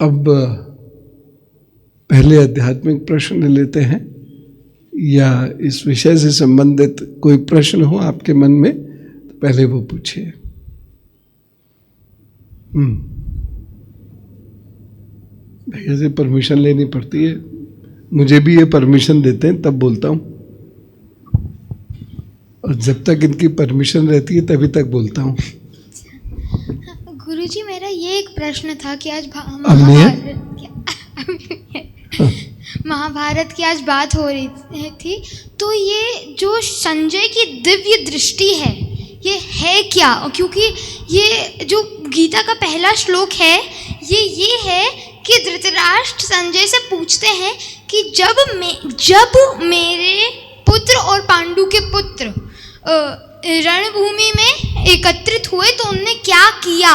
अब पहले आध्यात्मिक प्रश्न ले लेते हैं, या इस विषय से संबंधित कोई प्रश्न हो आपके मन में तो पहले वो पूछिए। भैया से परमिशन लेनी पड़ती है, मुझे भी ये परमिशन देते हैं तब बोलता हूँ, और जब तक इनकी परमिशन रहती है तभी तक बोलता हूँ। गुरुजी, मेरा ये एक प्रश्न था कि आज महाभारत की आज बात हो रही थी, तो ये जो संजय की दिव्य दृष्टि है ये है क्या? क्योंकि ये जो गीता का पहला श्लोक है ये है कि धृतराष्ट्र संजय से पूछते हैं कि जब मेरे पुत्र और पांडु के पुत्र रणभूमि में एकत्रित हुए तो उनने क्या किया।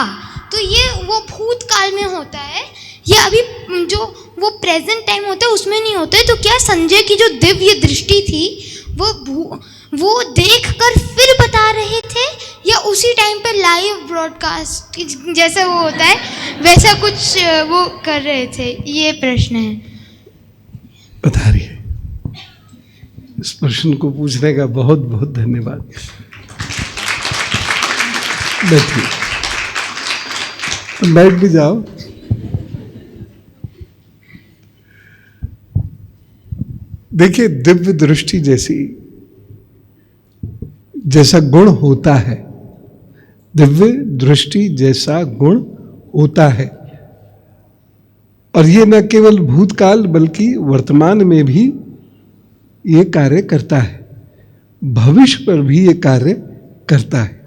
तो ये वो भूतकाल में होता है, ये अभी जो वो प्रेजेंट टाइम होता है उसमें नहीं होता है। तो क्या संजय की जो दिव्य दृष्टि थी वो देखकर फिर बता रहे थे, या उसी टाइम पर लाइव ब्रॉडकास्ट जैसा वो होता है वैसा कुछ वो कर रहे थे? ये प्रश्न है। बता रही है। इस प्रश्न को पूछने का बहुत बहुत धन्यवाद। बैठिए, बैठ भी जाओ। देखिए, दिव्य दृष्टि जैसा गुण होता है, दिव्य दृष्टि जैसा गुण होता है, और ये न केवल भूतकाल बल्कि वर्तमान में भी ये कार्य करता है, भविष्य पर भी ये कार्य करता है।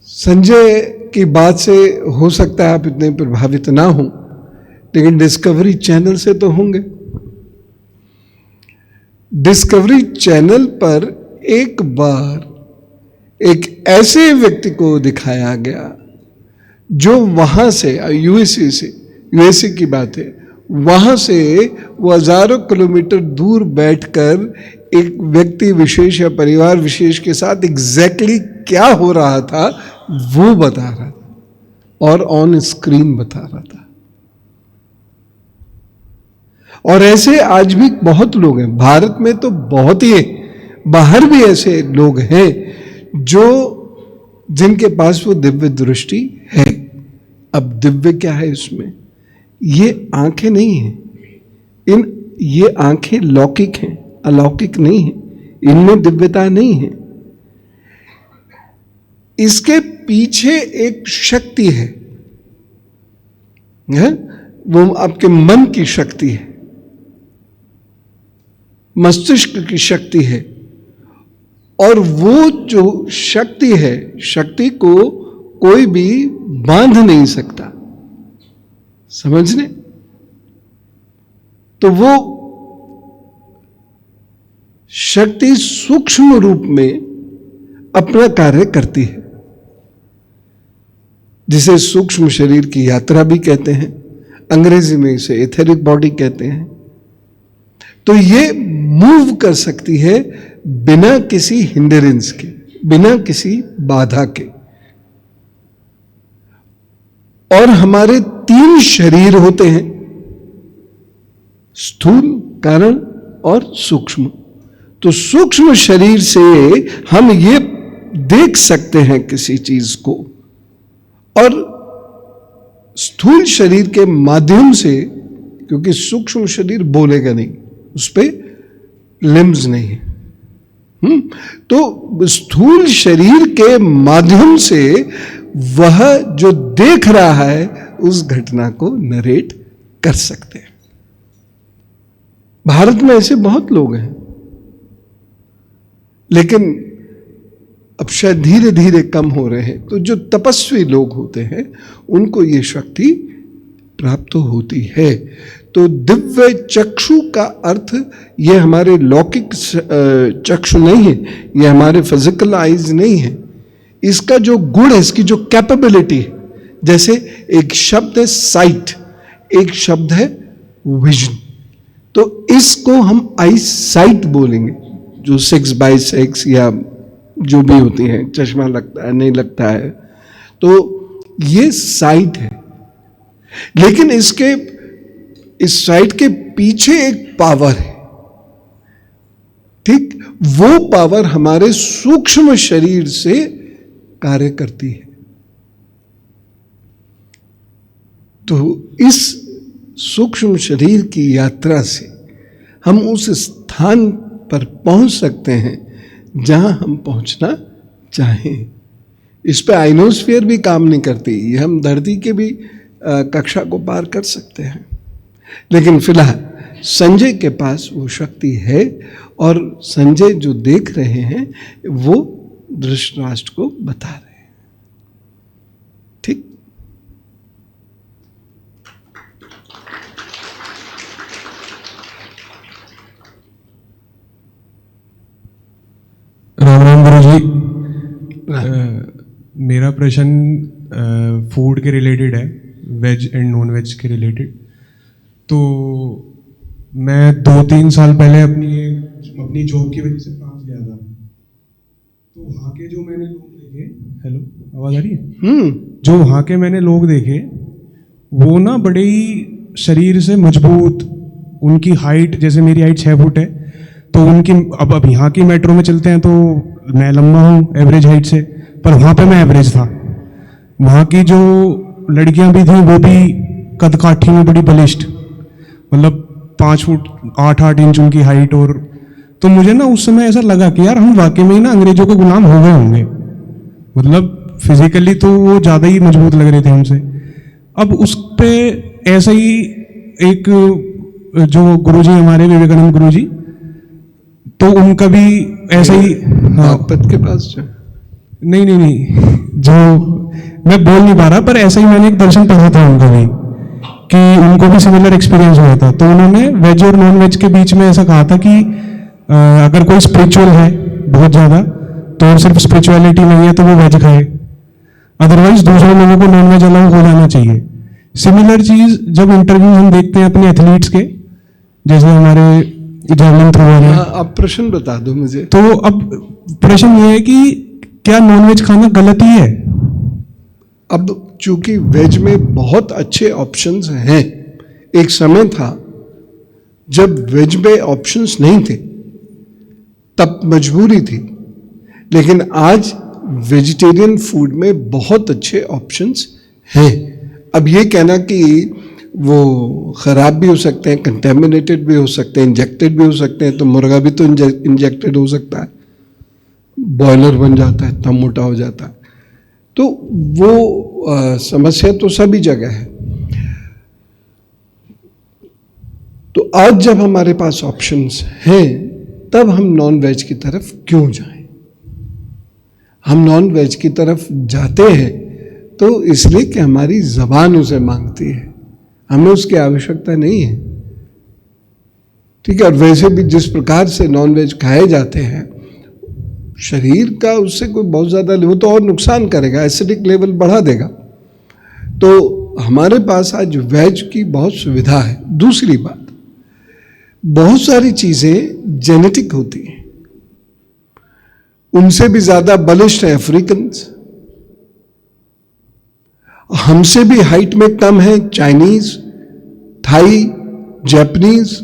संजय की बात से हो सकता है आप इतने प्रभावित ना हो, लेकिन डिस्कवरी चैनल से तो होंगे। डिस्कवरी चैनल पर एक बार एक ऐसे व्यक्ति को दिखाया गया जो वहां से यूएसए की बात है, वहां से वो हजारों किलोमीटर दूर बैठकर एक व्यक्ति विशेष या परिवार विशेष के साथ एग्जैक्टली क्या हो रहा था वो बता रहा था, और ऑन स्क्रीन बता रहा था। और ऐसे आज भी बहुत लोग हैं, भारत में तो बहुत ही है, बाहर भी ऐसे लोग हैं जिनके पास वो दिव्य दृष्टि है। अब दिव्य क्या है इसमें? ये आंखें नहीं हैं, ये आंखें लौकिक हैं, अलौकिक नहीं है, इनमें दिव्यता नहीं है। इसके पीछे एक शक्ति है, वो आपके मन की शक्ति है, मस्तिष्क की शक्ति है, और वो जो शक्ति है, शक्ति को कोई भी बांध नहीं सकता, समझने? तो वो शक्ति सूक्ष्म रूप में अपना कार्य करती है, जिसे सूक्ष्म शरीर की यात्रा भी कहते हैं, अंग्रेजी में इसे एथेरिक बॉडी कहते हैं। तो ये मूव कर सकती है बिना किसी हिंडरेंस के, बिना किसी बाधा के। और हमारे 3 शरीर होते हैं, स्थूल, कारण और सूक्ष्म। तो सूक्ष्म शरीर से हम ये देख सकते हैं किसी चीज को, और स्थूल शरीर के माध्यम से, क्योंकि सूक्ष्म शरीर बोलेगा नहीं, उस पे लिम्स नहीं है, तो स्थूल शरीर के माध्यम से वह जो देख रहा है उस घटना को नरेट कर सकते हैं। भारत में ऐसे बहुत लोग हैं, लेकिन अब शायद धीरे धीरे कम हो रहे हैं। तो जो तपस्वी लोग होते हैं उनको ये शक्ति प्राप्त होती है। तो दिव्य चक्षु का अर्थ ये हमारे लौकिक चक्षु नहीं है, ये हमारे फिजिकल आईज नहीं है। इसका जो गुण है, इसकी जो कैपेबिलिटी है, जैसे एक शब्द है साइट, एक शब्द है विजन, तो इसको हम आई साइट बोलेंगे, जो 6x6 या जो भी होती है, चश्मा लगता है नहीं लगता है, तो ये साइट है, लेकिन इस साइट के पीछे एक पावर है, ठीक? वो पावर हमारे सूक्ष्म शरीर से कार्य करती है। तो इस सूक्ष्म शरीर की यात्रा से हम उस स्थान पर पहुंच सकते हैं जहां हम पहुंचना चाहें। इस पे आइनोस्फीयर भी काम नहीं करती, ये हम धरती के भी कक्षा को पार कर सकते हैं। लेकिन फिलहाल संजय के पास वो शक्ति है, और संजय जो देख रहे हैं वो धृतराष्ट्र को बता रहे हैं, ठीक? राम राम गुरु जी। मेरा प्रश्न फूड के रिलेटेड है, वेज एंड नॉन वेज के रिलेटेड। तो मैं 2-3 साल पहले अपनी जॉब की वजह से फ्रांस गया था। तो वहाँ के जो मैंने लोग देखे, हेलो आवाज़ आ रही है? जो वहाँ के मैंने लोग देखे, वो ना बड़े ही शरीर से मजबूत, उनकी हाइट, जैसे मेरी हाइट 6 फुट है, तो उनकी अब यहाँ की मेट्रो में चलते हैं तो मैं लंबा हूँ एवरेज हाइट से, पर वहाँ पे मैं एवरेज था। वहाँ की जो लड़कियाँ भी थी वो भी कद काठी में बड़ी बलिष्ठ, मतलब 5 फुट 8 इंच उनकी हाइट। और तो मुझे ना उस समय ऐसा लगा कि यार हम वाकई में ही ना अंग्रेजों के गुलाम हो गए होंगे, मतलब फिजिकली तो वो ज़्यादा ही मजबूत लग रहे थे हमसे। अब उस पे ऐसा ही एक जो गुरुजी हमारे विवेकानंद गुरुजी, तो उनका भी ऐसा ही, हाँ पद के पास नहीं, जो मैं बोल नहीं पा रहा, पर ऐसा ही मैंने एक दर्शन पढ़ा था उनका भी, कि उनको भी सिमिलर एक्सपीरियंस हुआ था। तो उन्होंने वेज और नॉन वेज के बीच में ऐसा कहा था कि अगर कोई स्पिरिचुअल है बहुत ज़्यादा, तो सिर्फ स्पिरिचुअलिटी नहीं है तो वो वेज खाए, अदरवाइज दूसरे लोगों को नॉन वेज अलाउ हो जाना चाहिए। सिमिलर चीज़ जब इंटरव्यू हम देखते हैं अपने एथलीट्स के, जैसे हमारे जैवलिन थ्रोअर है। अब प्रश्न बता दो मुझे। तो अब प्रश्न ये है कि क्या नॉनवेज खाना गलत ही है? अब चूंकि वेज में बहुत अच्छे ऑप्शंस हैं, एक समय था जब वेज में ऑप्शंस नहीं थे, तब मजबूरी थी, लेकिन आज वेजिटेरियन फूड में बहुत अच्छे ऑप्शंस हैं। अब ये कहना कि वो ख़राब भी हो सकते हैं, कंटेमिनेटेड भी हो सकते हैं, इंजेक्टेड भी हो सकते हैं, तो मुर्गा भी तो इंजेक्टेड हो सकता है, बॉयलर बन जाता है, इतना मोटा हो जाता है। तो वो समस्या तो सभी जगह है। तो आज जब हमारे पास ऑप्शंस हैं, तब हम नॉन वेज की तरफ क्यों जाएं? हम नॉन वेज की तरफ जाते हैं तो इसलिए कि हमारी ज़बान उसे मांगती है, हमें उसकी आवश्यकता नहीं है, ठीक है। और वैसे भी जिस प्रकार से नॉन वेज खाए जाते हैं, शरीर का उससे कोई बहुत ज़्यादा, वो तो और नुकसान करेगा, एसिडिक लेवल बढ़ा देगा। तो हमारे पास आज वेज की बहुत सुविधा है। दूसरी बात, बहुत सारी चीज़ें जेनेटिक होती हैं, उनसे भी ज़्यादा बलिष्ठ है अफ्रीकन्स, हमसे भी हाइट में कम है चाइनीज, थाई, जापानीज।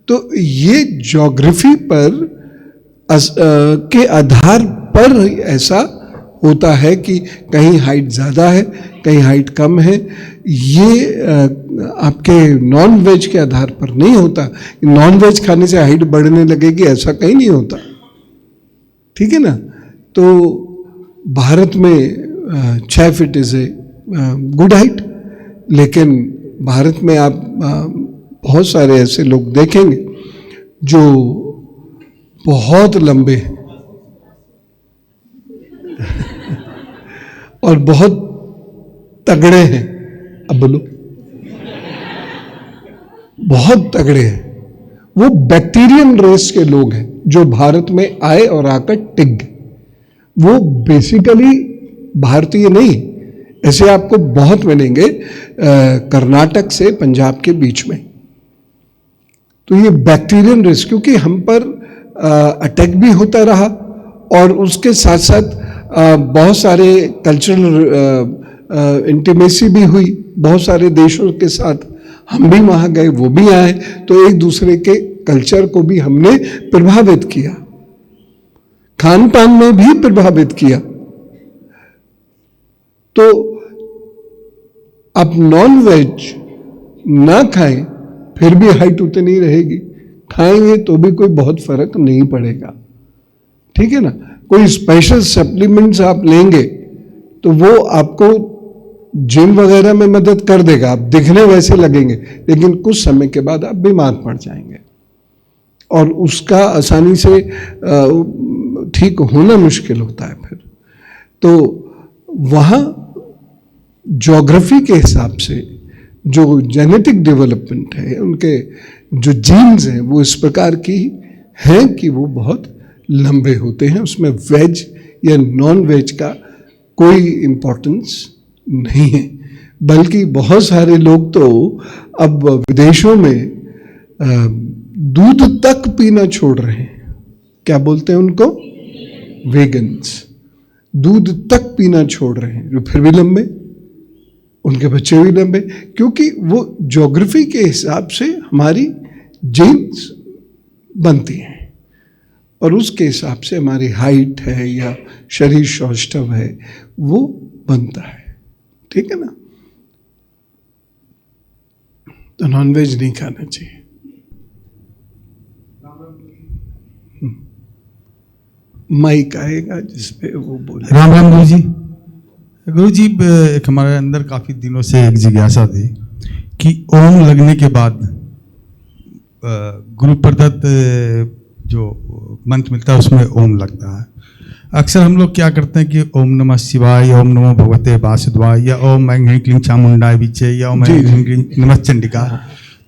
तो ये ज्योग्राफी पर के आधार पर ऐसा होता है कि कहीं हाइट ज़्यादा है, कहीं हाइट कम है। ये आपके नॉन वेज के आधार पर नहीं होता। नॉन वेज खाने से हाइट बढ़ने लगेगी, ऐसा कहीं नहीं होता, ठीक है ना। तो भारत में 6 feet is a good height, लेकिन भारत में आप बहुत सारे ऐसे लोग देखेंगे जो बहुत लंबे हैं और बहुत तगड़े हैं। अब बोलो, बहुत तगड़े हैं। वो बैक्टीरियन रेस के लोग हैं जो भारत में आए और आकर टिक गए। वो बेसिकली भारतीय नहीं, ऐसे आपको बहुत मिलेंगे कर्नाटक से पंजाब के बीच में। तो ये बैक्टीरियन रेस, क्योंकि हम पर अटैक भी होता रहा और उसके साथ साथ बहुत सारे कल्चरल इंटीमेसी भी हुई बहुत सारे देशों के साथ, हम भी वहाँ गए, वो भी आए, तो एक दूसरे के कल्चर को भी हमने प्रभावित किया, खान पान में भी प्रभावित किया। तो आप नॉन वेज ना खाएं फिर भी हाइट उतनी रहेगी, खाएंगे तो भी कोई बहुत फर्क नहीं पड़ेगा, ठीक है ना। कोई स्पेशल सप्लीमेंट्स आप लेंगे तो वो आपको जिम वगैरह में मदद कर देगा, आप दिखने वैसे लगेंगे, लेकिन कुछ समय के बाद आप बीमार पड़ जाएंगे और उसका आसानी से ठीक होना मुश्किल होता है फिर। तो वहाँ ज्योग्राफी के हिसाब से जो जेनेटिक डेवलपमेंट है, उनके जो जीन्स हैं वो इस प्रकार की हैं कि वो बहुत लंबे होते हैं, उसमें वेज या नॉन वेज का कोई इम्पोर्टेंस नहीं है। बल्कि बहुत सारे लोग तो अब विदेशों में दूध तक पीना छोड़ रहे हैं, क्या बोलते हैं उनको, वेगन्स, दूध तक पीना छोड़ रहे हैं, जो फिर भी लंबे, उनके बच्चे भी लंबे, क्योंकि वो ज्योग्राफी के हिसाब से हमारी जीन्स बनती हैं और उसके हिसाब से हमारी हाइट है या शरीर सौष्ठव है वो बनता है, ठीक है ना। तो नॉनवेज नहीं खाना चाहिए। माइक आएगा जिसपे वो बोले। राम राम गुरु जी। गुरु जी, एक हमारे अंदर काफ़ी दिनों से एक जिज्ञासा थी कि ओम लगने के बाद गुरु प्रदत्त जो मंत्र मिलता है उसमें ओम लगता है। अक्सर हम लोग क्या करते हैं कि ओम नमः शिवाय, ओम नमो भगवते वासुदेवाय, या ओम ऐं ह्रीं क्लीं चामुंडाय विचे, या ओम ऐं ह्रीं क्लीं नमः चंडिका।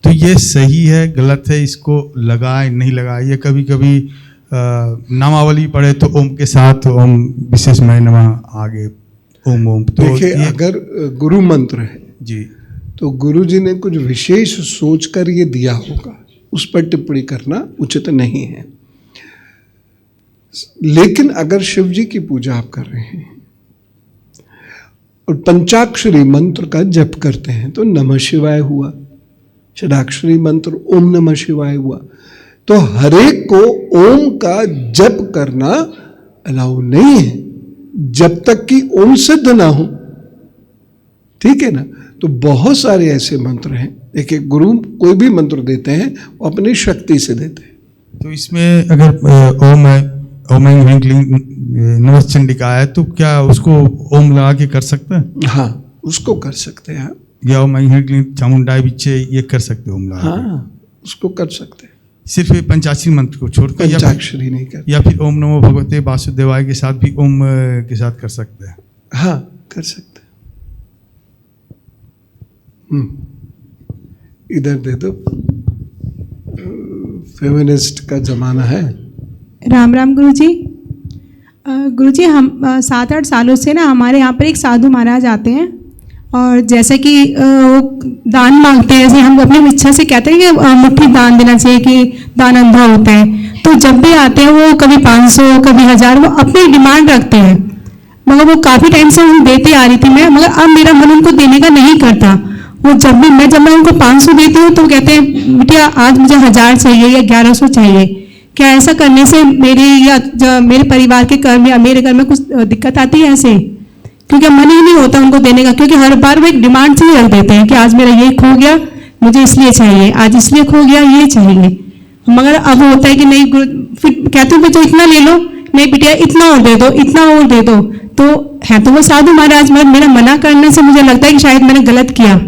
तो ये सही है गलत है, इसको लगाए नहीं लगाए? ये कभी कभी नामावली पढ़े तो ओम के साथ ओम विशेष मैं नमः आगे ओम ओम। तो देखिए, अगर गुरु मंत्र है जी तो गुरु जी ने कुछ विशेष सोचकर ये दिया होगा, उस पर टिप्पणी करना उचित नहीं है। लेकिन अगर शिव जी की पूजा आप कर रहे हैं और पंचाक्षरी मंत्र का जप करते हैं तो नमः शिवाय हुआ, षडाक्षरी मंत्र ओम नमः शिवाय हुआ। तो हरेक को ओम का जप करना अलाउ नहीं है जब तक कि ओम सिद्ध ना हो, ठीक है ना। तो बहुत सारे ऐसे मंत्र हैं, देखिए गुरु कोई भी मंत्र देते हैं वो अपनी शक्ति से देते हैं। तो इसमें अगर ओम है, ओम ऐं ह्रीं क्लीं नमः चंडिका है, तो क्या उसको ओम लगा के कर सकते हैं? हाँ, उसको कर सकते हैं आप। या ओम ऐं ह्रीं क्लीं चामुंडाय विचे, ये कर सकते हो ओम लगा के? हाँ, उसको कर सकते हैं। सिर्फ ये पंचाक्षरी मंत्र को छोड़कर, पंचाक्षरी नहीं कर, या फिर ओम नमो भगवते वासुदेवाय के साथ भी ओम के साथ कर सकते हैं? हाँ, कर सकते हैं। इधर दे दो, फेमिनिस्ट का जमाना है। राम राम गुरुजी। गुरुजी, हम 7-8 सालों से ना हमारे यहाँ पर एक साधु महाराज आते हैं और जैसे कि वो दान मांगते हैं, जैसे हम अपनी इच्छा से कहते हैं कि मुट्ठी दान देना चाहिए कि दान अंधा होता है, तो जब भी आते हैं वो कभी 500 कभी 1000 वो अपनी डिमांड रखते हैं। मगर वो काफ़ी टाइम से हम देते आ रही थी मैं, मगर अब मेरा मन उनको देने का नहीं करता। वो जब मैं उनको 500 देती हूँ तो कहते हैं बिटिया आज मुझे 1000 चाहिए या 1100 चाहिए। क्या ऐसा करने से मेरे या मेरे परिवार के घर में या मेरे घर में कुछ दिक्कत आती है ऐसे? क्योंकि मन ही नहीं होता उनको देने का, क्योंकि हर बार वो एक डिमांड से ही रख देते हैं कि आज मेरा ये खो गया मुझे इसलिए चाहिए, आज इसलिए खो गया ये चाहिए। मगर अब होता है कि नहीं, फिर कहते हैं तो इतना ले लो, नहीं बिटिया इतना और दे दो, इतना और दे दो। तो है तो वो साधु महाराज, मगर मेरा मना करने से मुझे लगता है कि शायद मैंने गलत किया।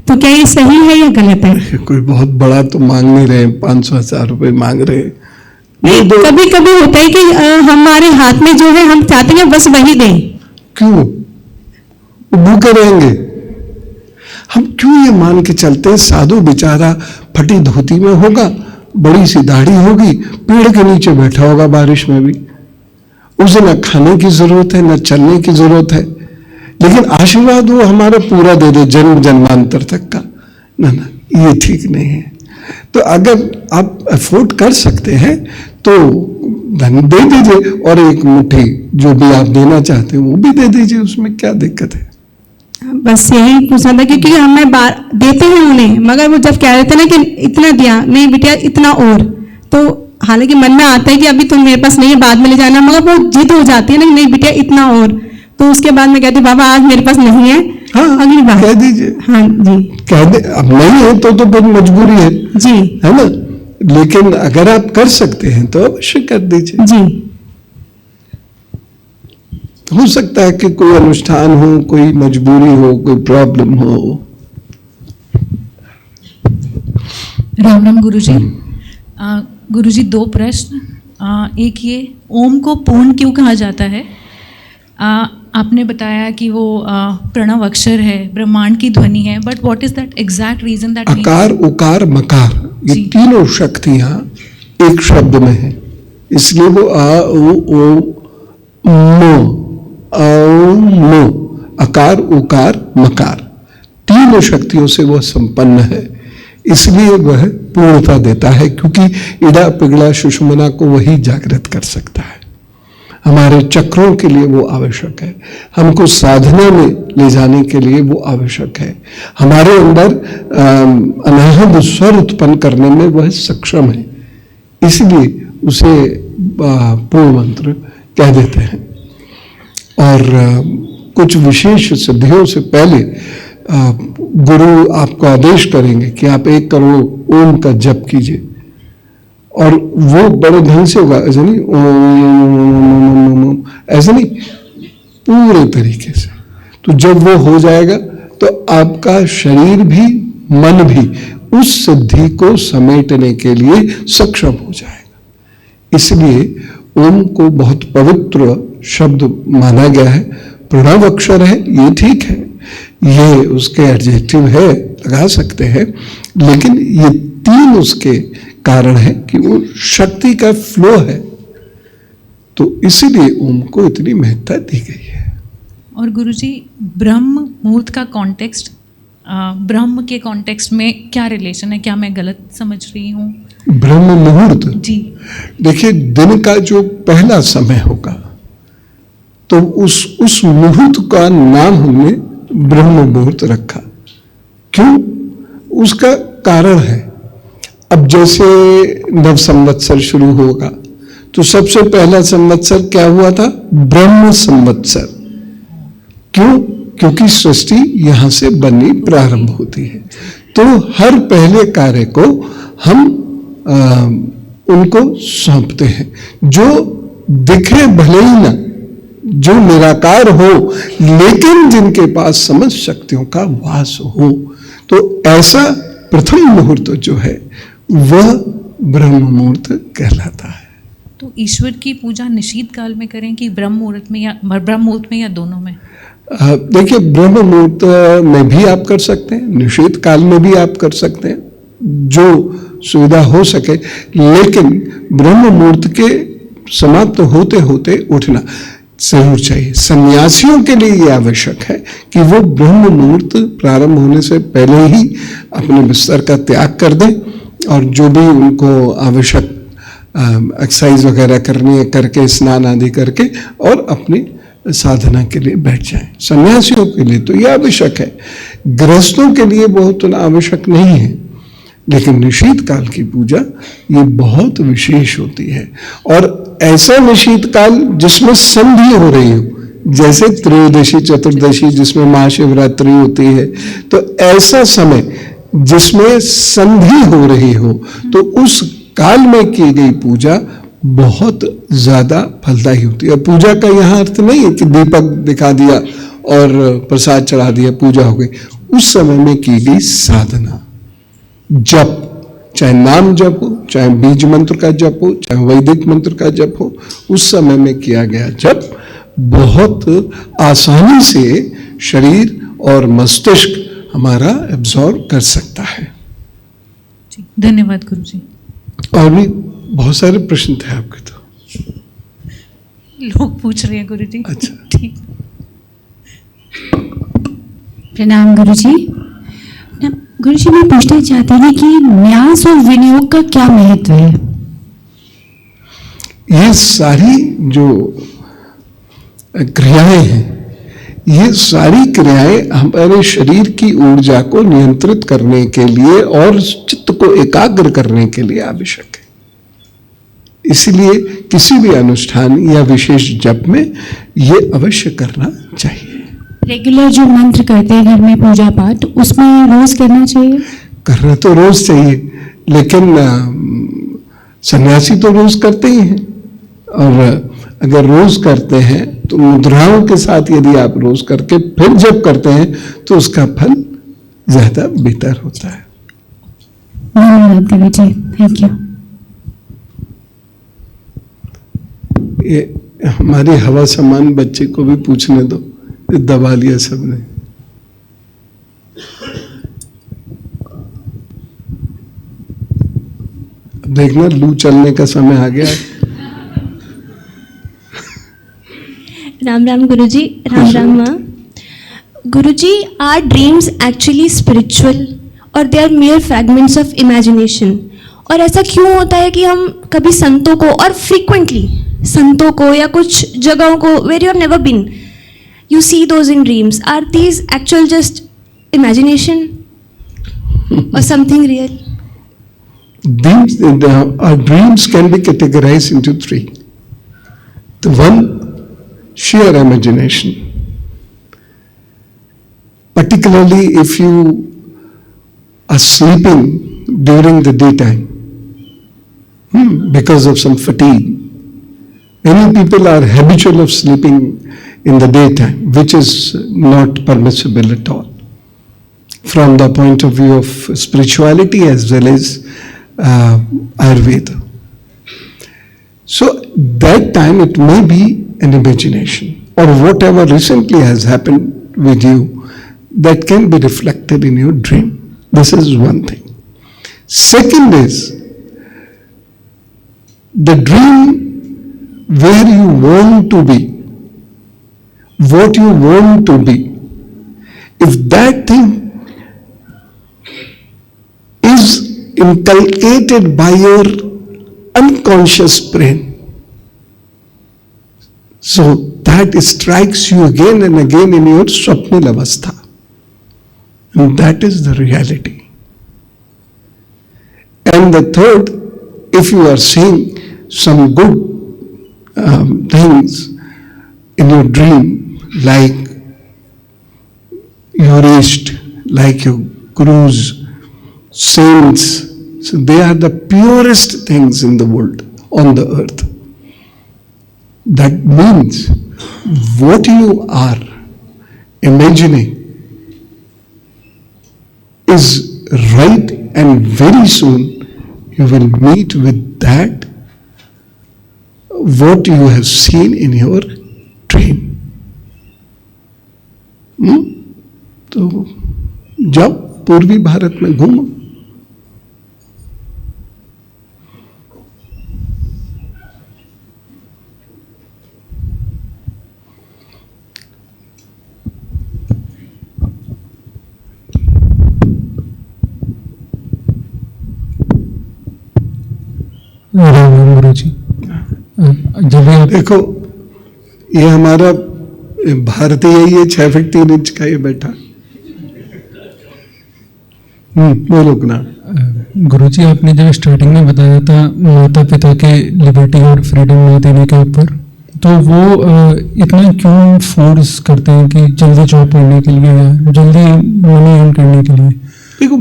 तो क्या ये सही है या गलत है? कोई बहुत बड़ा तो मांग नहीं रहे, 500-1000 रुपए मांग रहे। नहीं, कभी कभी होता है कि हमारे हाथ में जो है हम चाहते हैं बस वही दें। क्यों? वो भूखे रहेंगे। हम क्यों ये मान के चलते हैं साधु बेचारा फटी धोती में होगा, बड़ी सी दाढ़ी होगी, पेड़ के नीचे बैठा होगा बारिश में भी, उसे न खाने की जरूरत है न चलने की जरूरत है, लेकिन आशीर्वाद वो हमारा पूरा दे दे जन्म जन्मांतर तक का। ना ना, ये ठीक नहीं है। तो अगर आप अफोर्ड कर सकते हैं तो धन दे दीजिए और एक मुट्ठी जो भी आप देना चाहते हैं वो भी दे दीजिए, उसमें क्या दिक्कत है? बस यही पूछना था, क्योंकि हमें बार देते हैं उन्हें, मगर वो जब कह रहे थे ना कि इतना दिया, नहीं बिटिया इतना और, तो हालांकि मन में आता है कि अभी तुम मेरे पास नहीं है, बाद में ले जाना, मगर वो जिद हो जाती है ना कि नहीं बिटिया इतना और, तो उसके बाद मैं कहती बाबा आज मेरे पास नहीं है, हाँ, अगली बार कह दीजिए। हाँ जी, कह दे, अब नहीं है तो फिर मजबूरी जी है ना, लेकिन अगर आप कर सकते हैं तो अवश्य कर दीजिए। जी। हो सकता है कि कोई अनुष्ठान हो, कोई मजबूरी हो, कोई प्रॉब्लम हो। राम राम गुरुजी। गुरुजी दो प्रश्न। एक ये, ओम को पूर्ण क्यों कहा जाता है? आपने बताया कि वो प्रणव अक्षर है, ब्रह्मांड की ध्वनि है, but what is that exact reason that आकार, उकार, मकार, ये जी। तीनों शक्तियां एक शब्द में है, इसलिए वो आ ओ मो, मो, आकार, उकार, मकार, तीनों शक्तियों से वह संपन्न है, इसलिए वह पूर्णता देता है, क्योंकि इड़ा पिगड़ा सुषुम्ना को वही जागृत कर सकता है। हमारे चक्रों के लिए वो आवश्यक है, हमको साधना में ले जाने के लिए वो आवश्यक है, हमारे अंदर अनाहद स्वर उत्पन्न करने में वह सक्षम है, इसलिए उसे पूर्ण मंत्र कह देते हैं। और कुछ विशेष सिद्धियों से पहले गुरु आपको आदेश करेंगे कि आप 1 करोड़ ओम का जप कीजिए, और वो बड़े ढंग से होगा, ऐसा नहीं ओम, ऐसा नहीं, पूरे तरीके से। तो जब वो हो जाएगा तो आपका शरीर भी मन भी उस सिद्धि को समेटने के लिए सक्षम हो जाएगा। इसलिए ओम को बहुत पवित्र शब्द माना गया है। प्रणव अक्षर है, ये ठीक है, ये उसके एडजेक्टिव है, लगा सकते हैं, लेकिन ये 3 उसके कारण है कि वो शक्ति का फ्लो है, तो इसीलिए ओम को इतनी महत्ता दी गई है। और गुरुजी ब्रह्म मुहूर्त का कॉन्टेक्स्ट, ब्रह्म के कॉन्टेक्स्ट में क्या रिलेशन है? क्या मैं गलत समझ रही हूँ? ब्रह्म मुहूर्त, जी देखिए दिन का जो पहला समय होगा, तो उस मुहूर्त का नाम हमने ब्रह्म मुहूर्त रखा। क्यों? उसका कारण है, अब जैसे नव संवत्सर शुरू होगा तो सबसे पहला संवत्सर क्या हुआ था? ब्रह्म संवत्सर। क्यों? क्योंकि सृष्टि यहां से बननी प्रारंभ होती है, तो हर पहले कार्य को हम उनको सौंपते हैं, जो दिखे भले ही ना, जो निराकार हो, लेकिन जिनके पास समझ शक्तियों का वास हो, तो ऐसा प्रथम मुहूर्त जो है वह ब्रह्म मुहूर्त कहलाता है। तो ईश्वर की पूजा निशीत काल में करें कि ब्रह्म मुहूर्त में या दोनों में? देखिए, ब्रह्म मुहूर्त में भी आप कर सकते हैं, निषेध काल में भी आप कर सकते हैं, जो सुविधा हो सके, लेकिन ब्रह्म मुहूर्त के समाप्त होते होते उठना जरूर चाहिए। सन्यासियों के लिए यह आवश्यक है कि वो ब्रह्म मुहूर्त प्रारंभ होने से पहले ही अपने बिस्तर का त्याग कर दें, और जो भी उनको आवश्यक एक्सरसाइज वगैरह करनी है करके, स्नान आदि करके, और अपनी साधना के लिए बैठ जाएं। सन्यासियों के लिए तो यह आवश्यक है, गृहस्थों के लिए बहुत आवश्यक नहीं है, लेकिन निशीत काल की पूजा ये बहुत विशेष होती है। और ऐसा निशीत काल जिसमें संधि हो रही हो, जैसे त्रयोदशी चतुर्दशी जिसमें महाशिवरात्रि होती है, तो ऐसा समय जिसमें संधि हो रही हो, तो उस काल में की गई पूजा बहुत ज्यादा फलदायी होती है। पूजा का यहाँ अर्थ नहीं है कि दीपक दिखा दिया और प्रसाद चढ़ा दिया, पूजा हो गई। उस समय में की गई साधना, जप, चाहे नाम जप हो, चाहे बीज मंत्र का जप हो, चाहे वैदिक मंत्र का जप हो, उस समय में किया गया जप बहुत आसानी से शरीर और मस्तिष्क हमारा एब्जॉर्ब कर सकता है। जी, धन्यवाद गुरुजी। और भी बहुत सारे प्रश्न थे आपके तो। लोग पूछ रहे हैं गुरुजी। अच्छा, ठीक। प्रणाम गुरुजी। गुरुजी, मैं पूछना चाहती हूँ कि न्यास और विनियोग का क्या महत्व है? ये सारी जो क्रियाएं हैं, ये सारी क्रियाएं हमारे शरीर की ऊर्जा को नियंत्रित करने के लिए और चित्त को एकाग्र करने के लिए आवश्यक है। इसलिए किसी भी अनुष्ठान या विशेष जप में ये अवश्य करना चाहिए। रेगुलर जो मंत्र करते हैं घर में पूजा पाठ, उसमें रोज करना चाहिए? करना तो रोज चाहिए, लेकिन सन्यासी तो रोज करते ही हैं। और अगर रोज करते हैं तो मुद्राओं के साथ यदि आप रोज करके फिर जब करते हैं तो उसका फल ज्यादा बेहतर होता है। धन्यवाद गुरुजी, थैंक यू। ये हमारी हवा समान बच्चे को भी पूछने दो, दबा लिया सबने। देखना लू चलने का समय आ गया है। राम राम गुरुजी, राम राम माँ। गुरुजी, आर ड्रीम्स एक्चुअली स्पिरिचुअल और they are mere fragments of imagination? और ऐसा क्यों होता है कि हम कभी संतों को, और फ्रीक्वेंटली संतों को या कुछ जगहों को where you have never been, you see those in dreams? Are these actual just imagination or something real? Our dreams can be categorized into three. The one, sheer imagination. Particularly if you are sleeping during the daytime because of some fatigue. Many people are habitual of sleeping in the daytime, which is not permissible at all from the point of view of spirituality as well as Ayurveda. So that time it may be an imagination, or whatever recently has happened with you that can be reflected in your dream. This is one thing. Second is the dream where you want to be, what you want to be. If that thing is inculcated by your unconscious brain, so that strikes you again and again in your swapnil avastha, and that is the reality. And the third, if you are seeing some good things in your dream, like your Ishta, like your gurus, saints, so they are the purest things in the world, on the earth. That means what you are imagining is right, and very soon you will meet with that what you have seen in your dream. तो जाओ पूर्वी भारत में घूमो। गुरुजी, देखो ये हमारा भारतीय ही है, 6 फीट 3 इंच का ये बैठा। बोलो ना। गुरुजी, आपने जब स्टार्टिंग में बताया था माता पिता के लिबर्टी और फ्रीडम नहीं देने के ऊपर, तो वो इतना क्यों फोर्स करते हैं कि जल्दी जॉब करने के लिए या जल्दी मनी अर्न करने के लिए? देखो,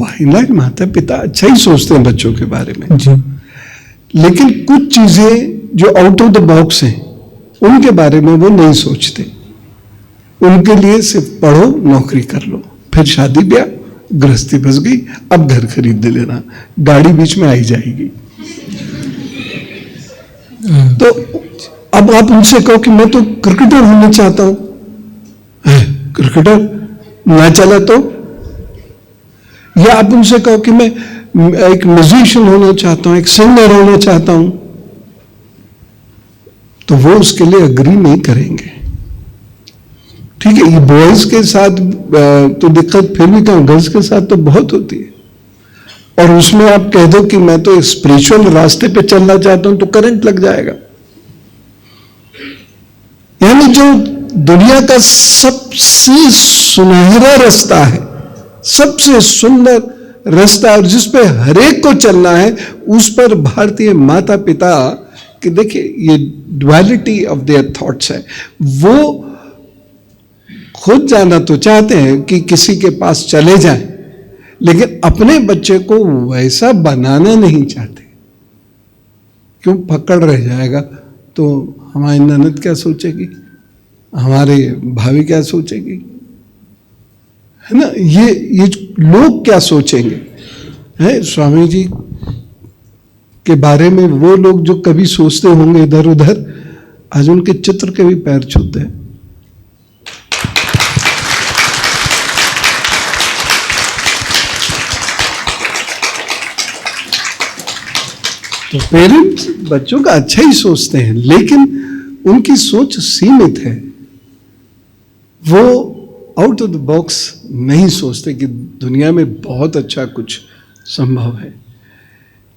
बाइलाज माता पिता अच्छा ही सोचते हैं बच्चों के बारे में जी, लेकिन कुछ चीजें जो आउट ऑफ द बॉक्स हैं उनके बारे में वो नहीं सोचते। उनके लिए सिर्फ पढ़ो, नौकरी कर लो, फिर शादी ब्याह, गृहस्थी बस गई, अब घर खरीद लेना, गाड़ी बीच में आई जाएगी। तो अब आप उनसे कहो कि मैं तो क्रिकेटर होना चाहता हूं, क्रिकेटर ना चला तो, या आप उनसे कहो कि मैं एक म्यूजिशियन होना चाहता हूं, एक सिंगर होना चाहता हूं, तो वो उसके लिए अग्री नहीं करेंगे। ठीक है, ये बॉयज के साथ तो दिक्कत फिर भी कम, गर्ल्स के साथ तो बहुत होती है। और उसमें आप कह दो कि मैं तो स्पिरिचुअल रास्ते पे चलना चाहता हूं, तो करंट लग जाएगा। यानी जो दुनिया का सबसे सुनहरा रास्ता है, सबसे सुंदर रास्ता, और जिस पे हरेक को चलना है, उस पर भारतीय माता पिता कि देखिए ये ड्युअलिटी ऑफ देयर थॉट्स है। वो खुद जाना तो चाहते हैं कि किसी के पास चले जाएं, लेकिन अपने बच्चे को वैसा बनाना नहीं चाहते। क्यों? पकड़ रह जाएगा तो हमारी ननद क्या सोचेगी, हमारे भाभी क्या सोचेगी, है ना? ये लोग क्या सोचेंगे, है? स्वामी जी के बारे में वो लोग जो कभी सोचते होंगे इधर उधर, आज उनके चित्र के भी पैर छूते हैं। तो पेरेंट्स बच्चों का अच्छा ही सोचते हैं, लेकिन उनकी सोच सीमित है। वो आउट ऑफ द बॉक्स नहीं सोचते कि दुनिया में बहुत अच्छा कुछ संभव है।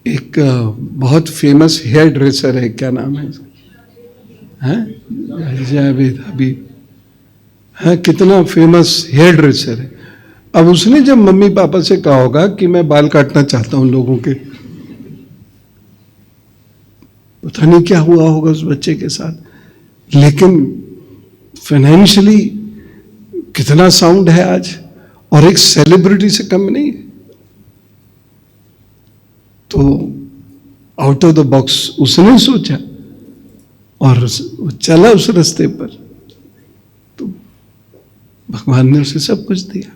एक बहुत फेमस हेयर ड्रेसर है, क्या नाम है उसका? जावेद हबीब, हाँ, कितना फेमस हेयर ड्रेसर है। अब उसने जब मम्मी पापा से कहा होगा कि मैं बाल काटना चाहता हूं लोगों के, पता नहीं क्या हुआ होगा उस बच्चे के साथ, लेकिन फाइनेंशियली कितना साउंड है आज, और एक सेलिब्रिटी से कम नहीं। तो आउट ऑफ द बॉक्स उसने सोचा और चला उस रास्ते पर, तो भगवान ने उसे सब कुछ दिया।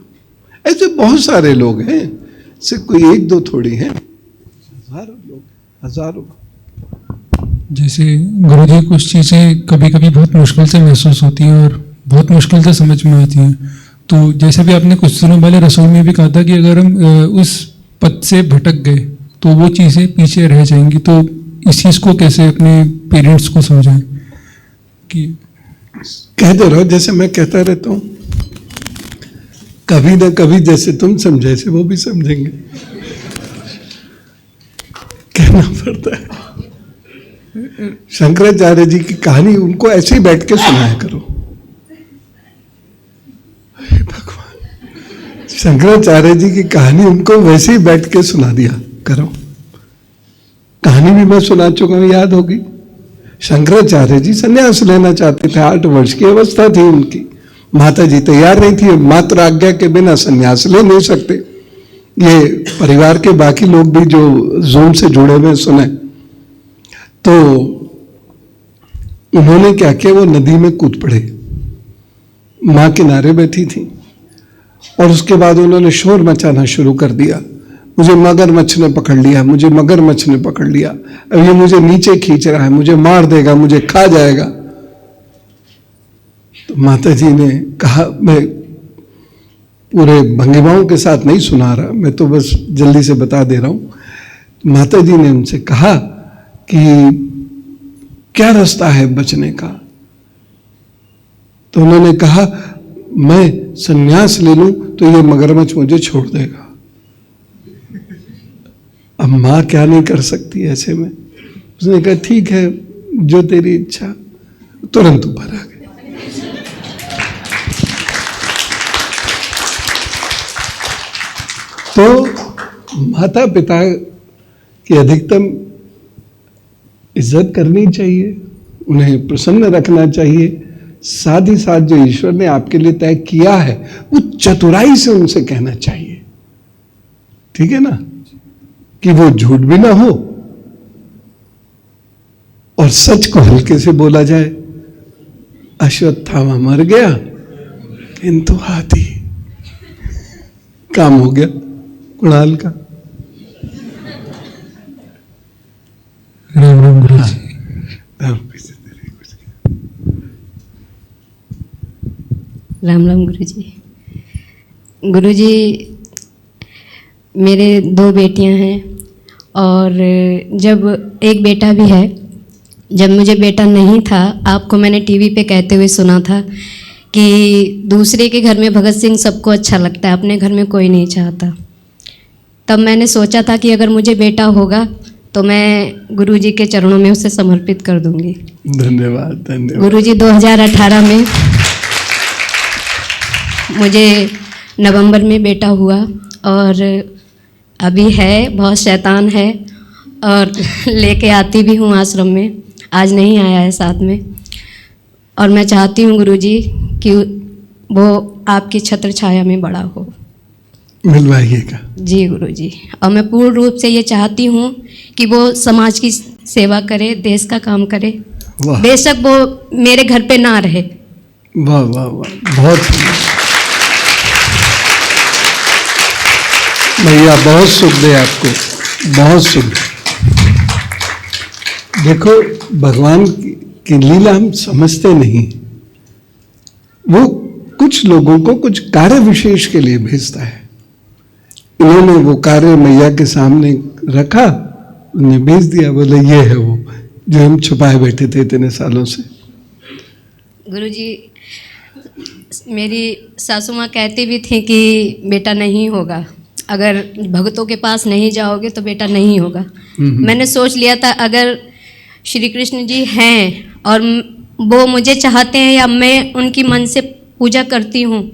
ऐसे बहुत सारे लोग हैं, सिर्फ कोई एक दो थोड़ी हैं, हजारों लोग, हजारों। जैसे गुरुजी कुछ चीज़ें कभी कभी बहुत मुश्किल से महसूस होती हैं और बहुत मुश्किल से समझ में आती हैं। तो जैसे भी आपने कुछ दिनों पहले रसोई में भी कहा था कि अगर हम उस पथ से भटक गए तो वो चीज़ें पीछे रह जाएंगी। तो इस चीज़ को कैसे अपने पेरेंट्स को समझाएं कि कहते रहो, जैसे मैं कहता रहता हूँ, कभी ना कभी जैसे तुम समझे ऐसे वो भी समझेंगे, कहना पड़ता है। शंकराचार्य जी की कहानी उनको ऐसे ही बैठ के सुनाया करो। भगवान, शंकराचार्य जी की कहानी उनको वैसे ही बैठ के सुना दिया करो। कहानी भी मैं सुना चुका हूं, याद होगी। शंकराचार्य जी संन्यास लेना चाहते थे, 8 वर्ष की अवस्था थी उनकी। माता जी तैयार नहीं थी, मात्र आज्ञा के बिना संन्यास ले नहीं सकते। ये परिवार के बाकी लोग भी जो जोन से जुड़े हुए सुने। तो उन्होंने क्या किया, वो नदी में कूद पड़े। मां किनारे बैठी थी और उसके बाद उन्होंने शोर मचाना शुरू कर दिया, मुझे मगरमच्छ ने पकड़ लिया, मुझे मगरमच्छ ने पकड़ लिया, अब ये मुझे नीचे खींच रहा है, मुझे मार देगा, मुझे खा जाएगा। तो माता जी ने कहा, मैं पूरे भंगिमाओं के साथ नहीं सुना रहा, मैं तो बस जल्दी से बता दे रहा हूं। माता जी ने उनसे कहा कि क्या रास्ता है बचने का? तो उन्होंने कहा, मैं संन्यास ले लूं तो ये मगरमच्छ मुझे छोड़ देगा। अब मां क्या नहीं कर सकती ऐसे में। उसने कहा, ठीक है, जो तेरी इच्छा। तुरंत ऊपर आ गए। तो माता पिता की अधिकतम इज्जत करनी चाहिए, उन्हें प्रसन्न रखना चाहिए। साथ ही साथ जो ईश्वर ने आपके लिए तय किया है वो चतुराई से उनसे कहना चाहिए, ठीक है ना, कि वो झूठ भी ना हो और सच को हल्के से बोला जाए। अश्वत्थामा मर गया किंतु हाथी, काम हो गया कुणाल का। राम राम गुरु जी। राम राम गुरु जी। गुरु जी, मेरे 2 बेटियां हैं और जब एक बेटा भी है। जब मुझे बेटा नहीं था, आपको मैंने टीवी पे कहते हुए सुना था कि दूसरे के घर में भगत सिंह सबको अच्छा लगता है, अपने घर में कोई नहीं चाहता। तब मैंने सोचा था कि अगर मुझे बेटा होगा तो मैं गुरुजी के चरणों में उसे समर्पित कर दूंगी। धन्यवाद, धन्यवाद। गुरुजी 2018 में मुझे नवंबर में बेटा हुआ और अभी है, बहुत शैतान है और लेके आती भी हूँ आश्रम में, आज नहीं आया है साथ में। और मैं चाहती हूँ गुरुजी कि वो आपकी छत्र छाया में बड़ा हो। मिलवाइएगा। जी गुरुजी, और मैं पूर्ण रूप से ये चाहती हूँ कि वो समाज की सेवा करे, देश का काम करे। वाह बेशक वो मेरे घर पे ना रहे। वाह वाह वाह, बहुत भैया, बहुत सुख दे आपको, बहुत सुख दे। देखो, भगवान की लीला हम समझते नहीं, वो कुछ लोगों को कुछ कार्य विशेष के लिए भेजता है। उन्होंने वो कार्य मैया के सामने रखा, उन्हें भेज दिया, बोले ये है वो जो हम छुपाए बैठे थे इतने सालों से। गुरुजी, मेरी सासू माँ कहती भी थी कि बेटा नहीं होगा, अगर भक्तों के पास नहीं जाओगे तो बेटा नहीं होगा। मैंने सोच लिया था अगर श्री कृष्ण जी हैं और वो मुझे चाहते हैं या मैं उनकी मन से पूजा करती हूँ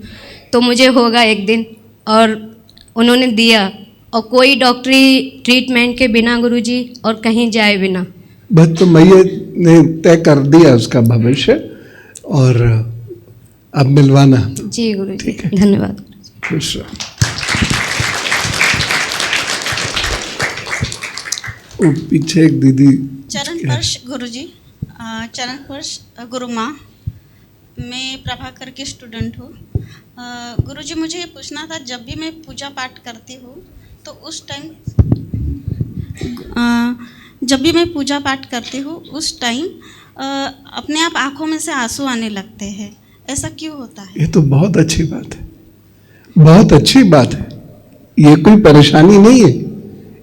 तो मुझे होगा एक दिन। और उन्होंने दिया, और कोई डॉक्टरी ट्रीटमेंट के बिना गुरुजी, और कहीं जाए बिना। बस तो मैया ने तय कर दिया उसका भविष्य, और अब मिलवाना। जी गुरुजी, ठीक है। धन्यवाद। खुश रहो। वो पीछे एक दीदी। चरण स्पर्श गुरुजी, चरण स्पर्श गुरु माँ, मैं प्रभाकर की स्टूडेंट हूँ। गुरुजी, मुझे ये पूछना था, जब भी मैं पूजा पाठ करती हूँ तो उस टाइम अपने आप आँखों में से आंसू आने लगते हैं, ऐसा क्यों होता है? ये तो बहुत अच्छी बात है, बहुत अच्छी बात है। ये कोई परेशानी नहीं है,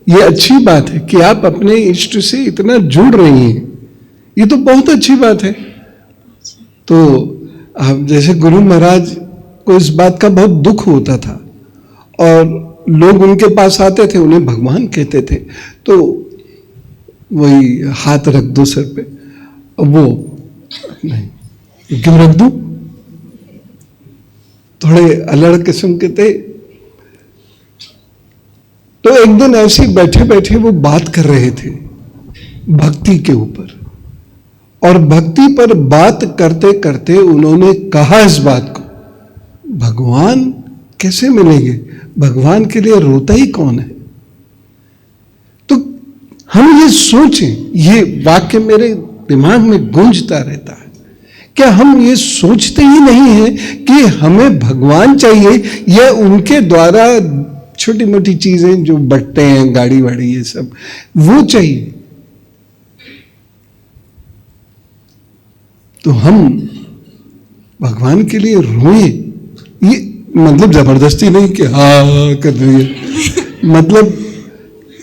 ये अच्छी बात है कि आप अपने इष्ट से इतना जुड़ रही हैं। ये तो बहुत अच्छी बात है। तो आप जैसे गुरु महाराज को इस बात का बहुत दुख होता था और लोग उनके पास आते थे, उन्हें भगवान कहते थे, तो वही हाथ रख दो सर पे, वो नहीं क्यों रख दूं, थोड़े अलड़ किस्म के थे। तो एक दिन ऐसे बैठे बैठे वो बात कर रहे थे भक्ति के ऊपर, और भक्ति पर बात करते करते उन्होंने कहा इस बात को, भगवान कैसे मिलेंगे, भगवान के लिए रोता ही कौन है। तो हम ये सोचें, ये वाक्य मेरे दिमाग में गूंजता रहता है, क्या हम ये सोचते ही नहीं हैं कि हमें भगवान चाहिए, या उनके द्वारा छोटी मोटी चीजें जो बटते हैं, गाड़ी वाड़ी ये सब, वो चाहिए। तो हम भगवान के लिए रोएं, ये मतलब जबरदस्ती नहीं कि हाँ कर देंगे, मतलब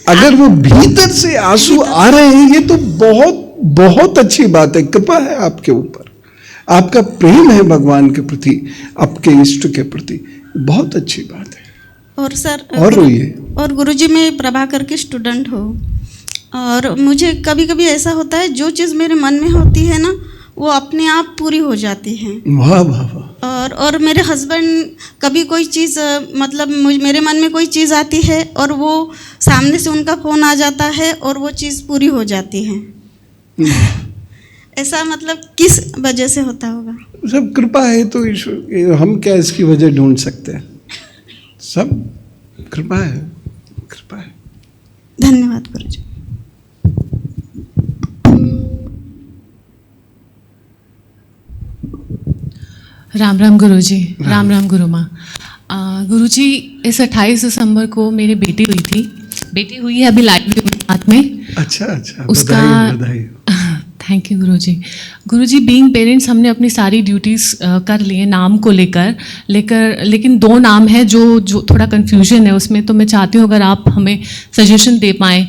अगर वो भीतर से आंसू आ रहे हैं, ये तो बहुत बहुत अच्छी बात है। कृपा है आपके ऊपर, आपका प्रेम है भगवान के प्रति, आपके इष्ट के प्रति, बहुत अच्छी बात है। और सर, और रोइए। और गुरुजी, मैं प्रभाकर की स्टूडेंट हूँ और मुझे कभी कभी ऐसा होता है, जो चीज़ मेरे मन में होती है ना, वो अपने आप पूरी हो जाती है। वाह वाह वाह। और मेरे हस्बैंड, कभी कोई चीज़ मतलब मेरे मन में कोई चीज़ आती है और वो सामने से उनका फ़ोन आ जाता है और वो चीज़ पूरी हो जाती है। ऐसा मतलब किस वजह से होता होगा? सब कृपा है, तो ईश्वर, हम क्या इसकी वजह ढूंढ सकते हैं, सब कृपा है, कृपा है। धन्यवाद गुरुजी। राम राम गुरुजी, राम राम गुरु माँ। गुरुजी, इस 28 दिसंबर को मेरी बेटी हुई थी, बेटी हुई है अभी लाइव में हाथ में। अच्छा अच्छा, उसका बधाई। Thank you Guruji. Guruji, being parents हमने अपनी सारी ड्यूटीज़ कर लिए नाम को लेकर, लेकिन 2 नाम है जो थोड़ा कन्फ्यूजन है उसमें, तो मैं चाहती हूँ अगर आप हमें सजेशन दे पाएँ।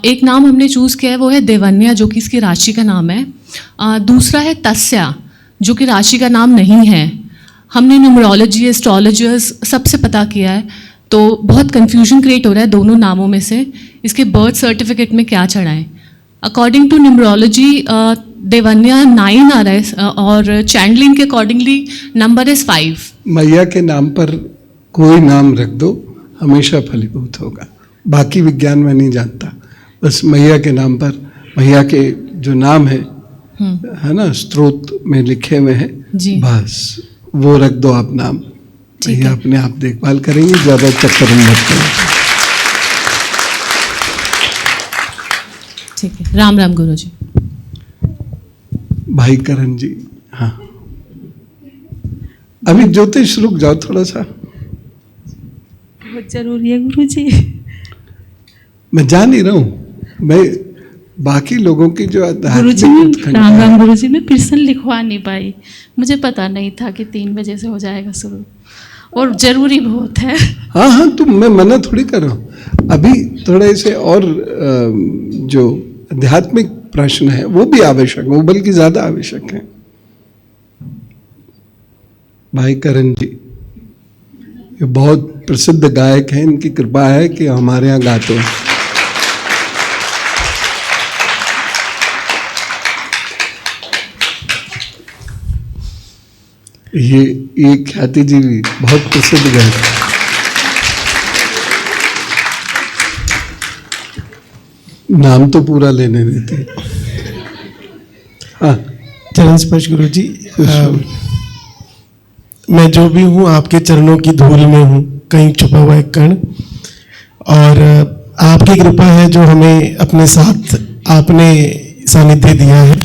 एक नाम हमने चूज़ किया है, वो है देवन्या, जो कि इसकी राशि का नाम है। दूसरा है तस्या, जो कि राशि का नाम नहीं है। हमने न्यूमरोलॉजी, एस्ट्रोलॉजर्स सबसे पता किया है, तो बहुत कन्फ्यूजन क्रिएट हो रहा है दोनों नामों में से। इसके बर्थ सर्टिफिकेट में क्या चढ़ाएं? अकॉर्डिंग टू न्यूमरोलॉजी देवन्या 9 आ रहा है, और चैंडलिंग के अकॉर्डिंगली नंबर इज़ 5। मैया के नाम पर कोई नाम रख दो, हमेशा फलीभूत होगा। बाकी विज्ञान में नहीं जानता, बस मैया के नाम पर, मैया के जो नाम है ना, स्त्रोत में लिखे हुए हैं, बस वो रख दो आप नाम, मैया अपने आप देखभाल करेंगे, ज्यादा चक्कर मत करो। ठीक है, राम राम गुरुजी। भाई करण जी, हाँ अभी ज्योतिष रुक जाओ थोड़ा सा, बहुत जरूरी है गुरुजी। मैं जान ही रहा हूँ, मैं बाकी लोगों की जो गुरुजी, राम राम गुरुजी, मैं प्रश्न लिखवा नहीं पाई, मुझे पता नहीं था कि 3 बजे से हो जाएगा शुरू, और जरूरी बहुत है। हाँ हाँ, तो मैं मना थोड़ी कर रहा हूँ। अभी थोड़ा इसे और जो आध्यात्मिक प्रश्न है वो भी आवश्यक है, वो बल्कि ज्यादा आवश्यक है। भाई करण जी ये बहुत प्रसिद्ध गायक हैं, इनकी कृपा है कि हमारे यहाँ गाते हैं। ये ख्याति जी भी बहुत प्रसिद्ध गायक। नाम तो पूरा लेने देते। हाँ, चरण स्पर्श गुरु जी, मैं जो भी हूँ आपके चरणों की धूल में हूँ, कहीं छुपा हुआ एक कण, और आपकी कृपा है जो हमें अपने साथ आपने सानिध्य दिया है,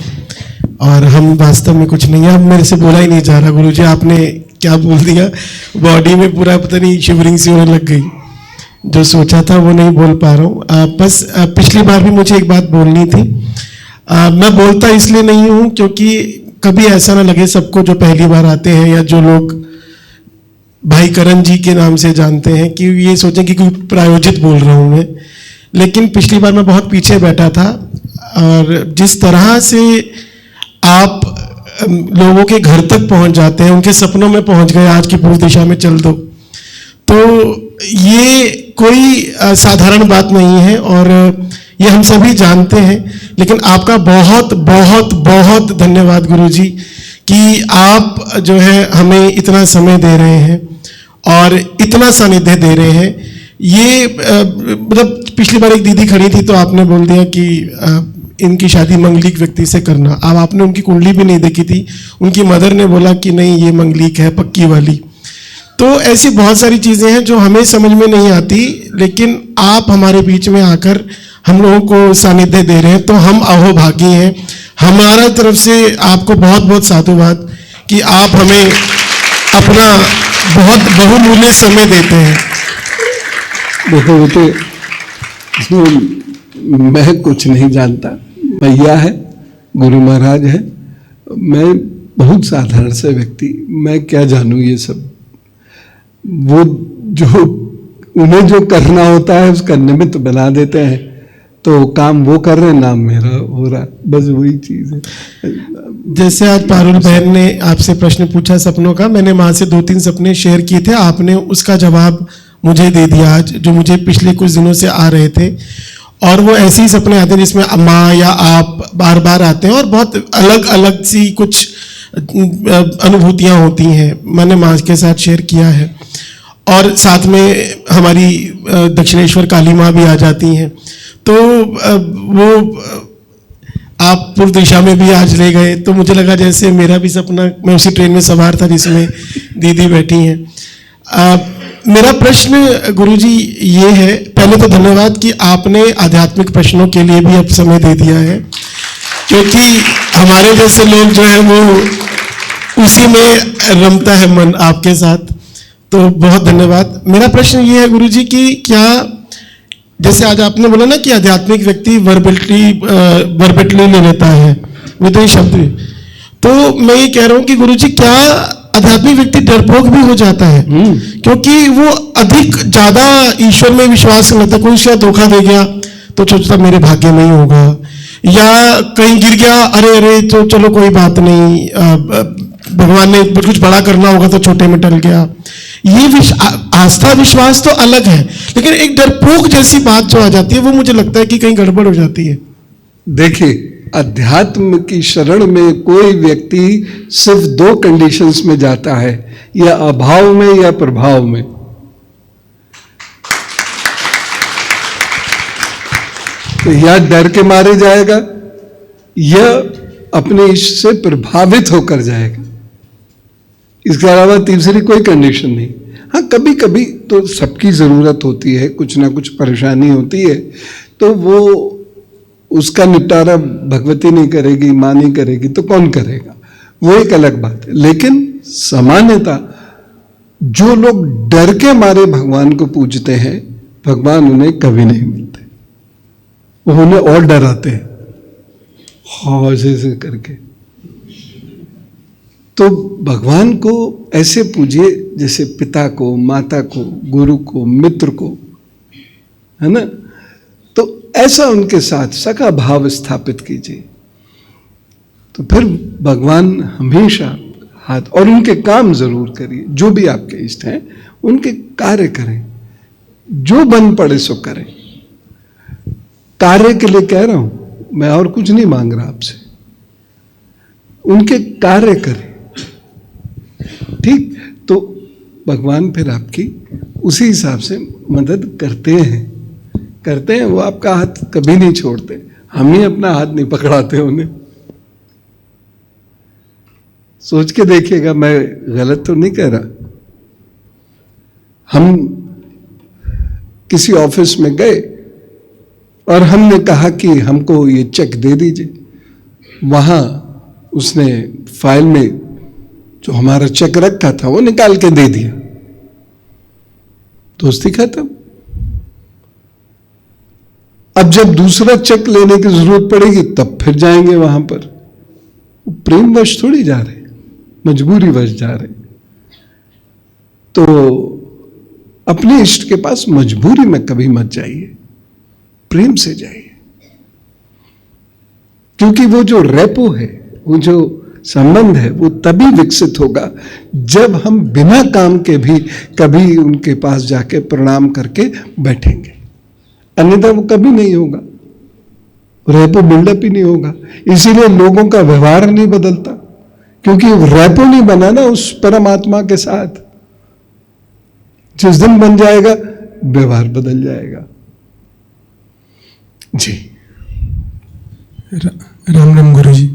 और हम वास्तव में कुछ नहीं है। अब मेरे से बोला ही नहीं जा रहा गुरु जी, आपने क्या बोल दिया, बॉडी में पूरा पता नहीं शिवरिंग सी होने लग गई, जो सोचा था वो नहीं बोल पा रहा हूँ। बस पिछली बार भी मुझे एक बात बोलनी थी, मैं बोलता इसलिए नहीं हूँ क्योंकि कभी ऐसा ना लगे सबको जो पहली बार आते हैं या जो लोग भाई करण जी के नाम से जानते हैं कि ये सोचें कि कोई प्रायोजित बोल रहा हूँ मैं। लेकिन पिछली बार मैं बहुत पीछे बैठा था, और जिस तरह से आप लोगों के घर तक पहुंच जाते हैं, उनके सपनों में पहुंच गए, आज की पूर्व दिशा में चल दो, तो ये कोई साधारण बात नहीं है, और ये हम सभी जानते हैं। लेकिन आपका बहुत बहुत बहुत धन्यवाद गुरुजी कि आप जो है हमें इतना समय दे रहे हैं और इतना सानिध्य दे रहे हैं। ये मतलब पिछली बार एक दीदी खड़ी थी तो आपने बोल दिया कि इनकी शादी मंगलिक व्यक्ति से करना। अब आपने उनकी कुंडली भी नहीं देखी थी, उनकी मदर ने बोला कि नहीं ये मंगलिक है, पक्की वाली। तो ऐसी बहुत सारी चीज़ें हैं जो हमें समझ में नहीं आती, लेकिन आप हमारे बीच में आकर हम लोगों को सानिध्य दे रहे हैं, तो हम अहोभागी हैं। हमारा तरफ से आपको बहुत बहुत साधुवाद कि आप हमें अपना बहुत बहुमूल्य समय देते हैं। देखो बेटे, इसमें मैं कुछ नहीं जानता, मैया है, गुरु महाराज है, मैं बहुत साधारण से व्यक्ति, मैं क्या जानूँ ये सब। वो जो उन्हें जो करना होता है उस करने में तो बना देते हैं, तो काम वो कर रहे हैं, नाम मेरा हो रहा, बस वही चीज़ है। जैसे आज पारुल बहन ने आपसे प्रश्न पूछा सपनों का, मैंने माँ से 2-3 सपने शेयर किए थे, आपने उसका जवाब मुझे दे दिया आज, जो मुझे पिछले कुछ दिनों से आ रहे थे। और वो ऐसे ही सपने आते हैं जिसमें माँ या आप बार बार आते हैं और बहुत अलग अलग सी कुछ अनुभूतियाँ होती हैं, मैंने माँ के साथ शेयर किया है। और साथ में हमारी दक्षिणेश्वर काली माँ भी आ जाती हैं, तो वो आप पूर्व दिशा में भी आज ले गए, तो मुझे लगा जैसे मेरा भी सपना, मैं उसी ट्रेन में सवार था जिसमें दीदी बैठी हैं। मेरा प्रश्न गुरुजी ये है, पहले तो धन्यवाद कि आपने आध्यात्मिक प्रश्नों के लिए भी अब समय दे दिया है, क्योंकि हमारे जैसे लोग जो है वो उसी में रमता है मन आपके साथ, तो बहुत धन्यवाद। मेरा प्रश्न ये है गुरुजी कि क्या, जैसे आज आपने बोला ना कि आध्यात्मिक व्यक्ति वर्बेटली ले लेता है, विदेही शब्द, तो मैं ये कह रहा हूँ कि गुरुजी क्या आध्यात्मिक व्यक्ति डरपोक भी हो जाता है? क्योंकि वो अधिक ज्यादा ईश्वर में विश्वास करता, कोई उसका धोखा दे गया तो सोचता मेरे भाग्य में ही होगा, या कहीं गिर गया, अरे अरे तो चलो कोई बात नहीं, भगवान ने कुछ बड़ा करना होगा तो छोटे में टल गया। ये आस्था विश्वास तो अलग है, लेकिन एक डरपोक जैसी बात जो आ जाती है वो मुझे लगता है कि कहीं गड़बड़ हो जाती है। देखिए, अध्यात्म की शरण में कोई व्यक्ति सिर्फ 2 कंडीशंस में जाता है, या अभाव में या प्रभाव में। तो या डर के मारे जाएगा या अपने इष्ट से प्रभावित होकर जाएगा। इसके अलावा तीसरी कोई कंडीशन नहीं। हाँ, कभी कभी तो सबकी जरूरत होती है, कुछ ना कुछ परेशानी होती है, तो वो उसका निपटारा भगवती नहीं करेगी, माँ नहीं करेगी, तो कौन करेगा, वो एक अलग बात है। लेकिन सामान्यता जो लोग डर के मारे भगवान को पूजते हैं, भगवान उन्हें कभी नहीं मिलते, वो उन्हें और डराते हैं, हाँ ऐसे करके। तो भगवान को ऐसे पूजिए जैसे पिता को, माता को, गुरु को, मित्र को, है ना। तो ऐसा उनके साथ सखा भाव स्थापित कीजिए, तो फिर भगवान हमेशा हाथ, और उनके काम जरूर करिए, जो भी आपके इष्ट हैं उनके कार्य करें, जो बन पड़े सो करें। कार्य के लिए कह रहा हूं मैं, और कुछ नहीं मांग रहा आपसे, उनके कार्य करें, ठीक। तो भगवान फिर आपकी उसी हिसाब से मदद करते हैं। वो आपका हाथ कभी नहीं छोड़ते, हम ही अपना हाथ नहीं पकड़ाते उन्हें। सोच के देखिएगा, मैं गलत तो नहीं कह रहा। हम किसी ऑफिस में गए और हमने कहा कि हमको ये चेक दे दीजिए, वहां उसने फाइल में जो हमारा चेक रखा था वो निकाल के दे दिया, दोस्ती खत्म। अब जब दूसरा चेक लेने की जरूरत पड़ेगी तब फिर जाएंगे वहां पर। प्रेमवश थोड़ी जा रहे, मजबूरीवश जा रहे। तो अपने इष्ट के पास मजबूरी में कभी मत जाइए, प्रेम से जाइए, क्योंकि वो जो रेपो है, वो जो संबंध है, वो तभी विकसित होगा जब हम बिना काम के भी कभी उनके पास जाके प्रणाम करके बैठेंगे, अन्यथा वो कभी नहीं होगा, रेपो बिल्डअप ही नहीं होगा। इसीलिए लोगों का व्यवहार नहीं बदलता, क्योंकि रेपो नहीं बना ना उस परमात्मा के साथ। जिस दिन बन जाएगा व्यवहार बदल जाएगा। जी, राम राम गुरुजी।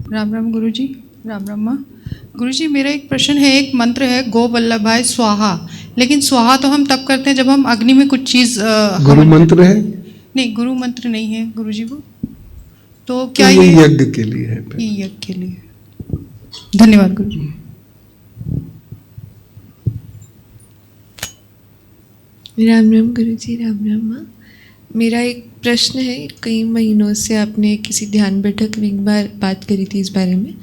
राम राम गुरुजी, राम राम माँ। गुरुजी, मेरा एक प्रश्न है, एक मंत्र है गो वल्लभाय स्वाहा, लेकिन स्वाहा तो हम तब करते हैं जब हम अग्नि में कुछ चीज गुरु मंत्र है? नहीं, गुरु मंत्र नहीं है गुरुजी वो। तो क्या ये यज्ञ के लिए है? ये यज्ञ के लिए। धन्यवाद गुरुजी। राम राम गुरुजी, राम राम माँ। मेरा एक प्रश्न है, कई महीनों से आपने किसी ध्यान बैठक में एक बार बात करी थी इस बारे में,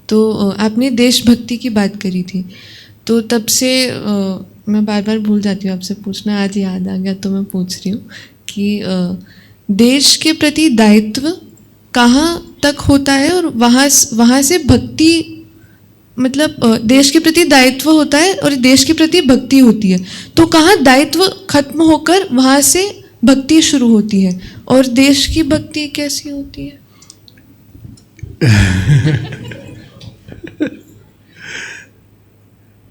तो आपने देशभक्ति की बात करी थी, तो तब से मैं बार बार भूल जाती हूँ आपसे पूछना, आज याद आ गया तो मैं पूछ रही हूँ कि देश के प्रति दायित्व कहाँ तक होता है, और वहाँ से भक्ति, मतलब देश के प्रति दायित्व होता है और देश के प्रति भक्ति होती है, तो कहाँ दायित्व खत्म होकर वहाँ से भक्ति शुरू होती है, और देश की भक्ति कैसी होती है?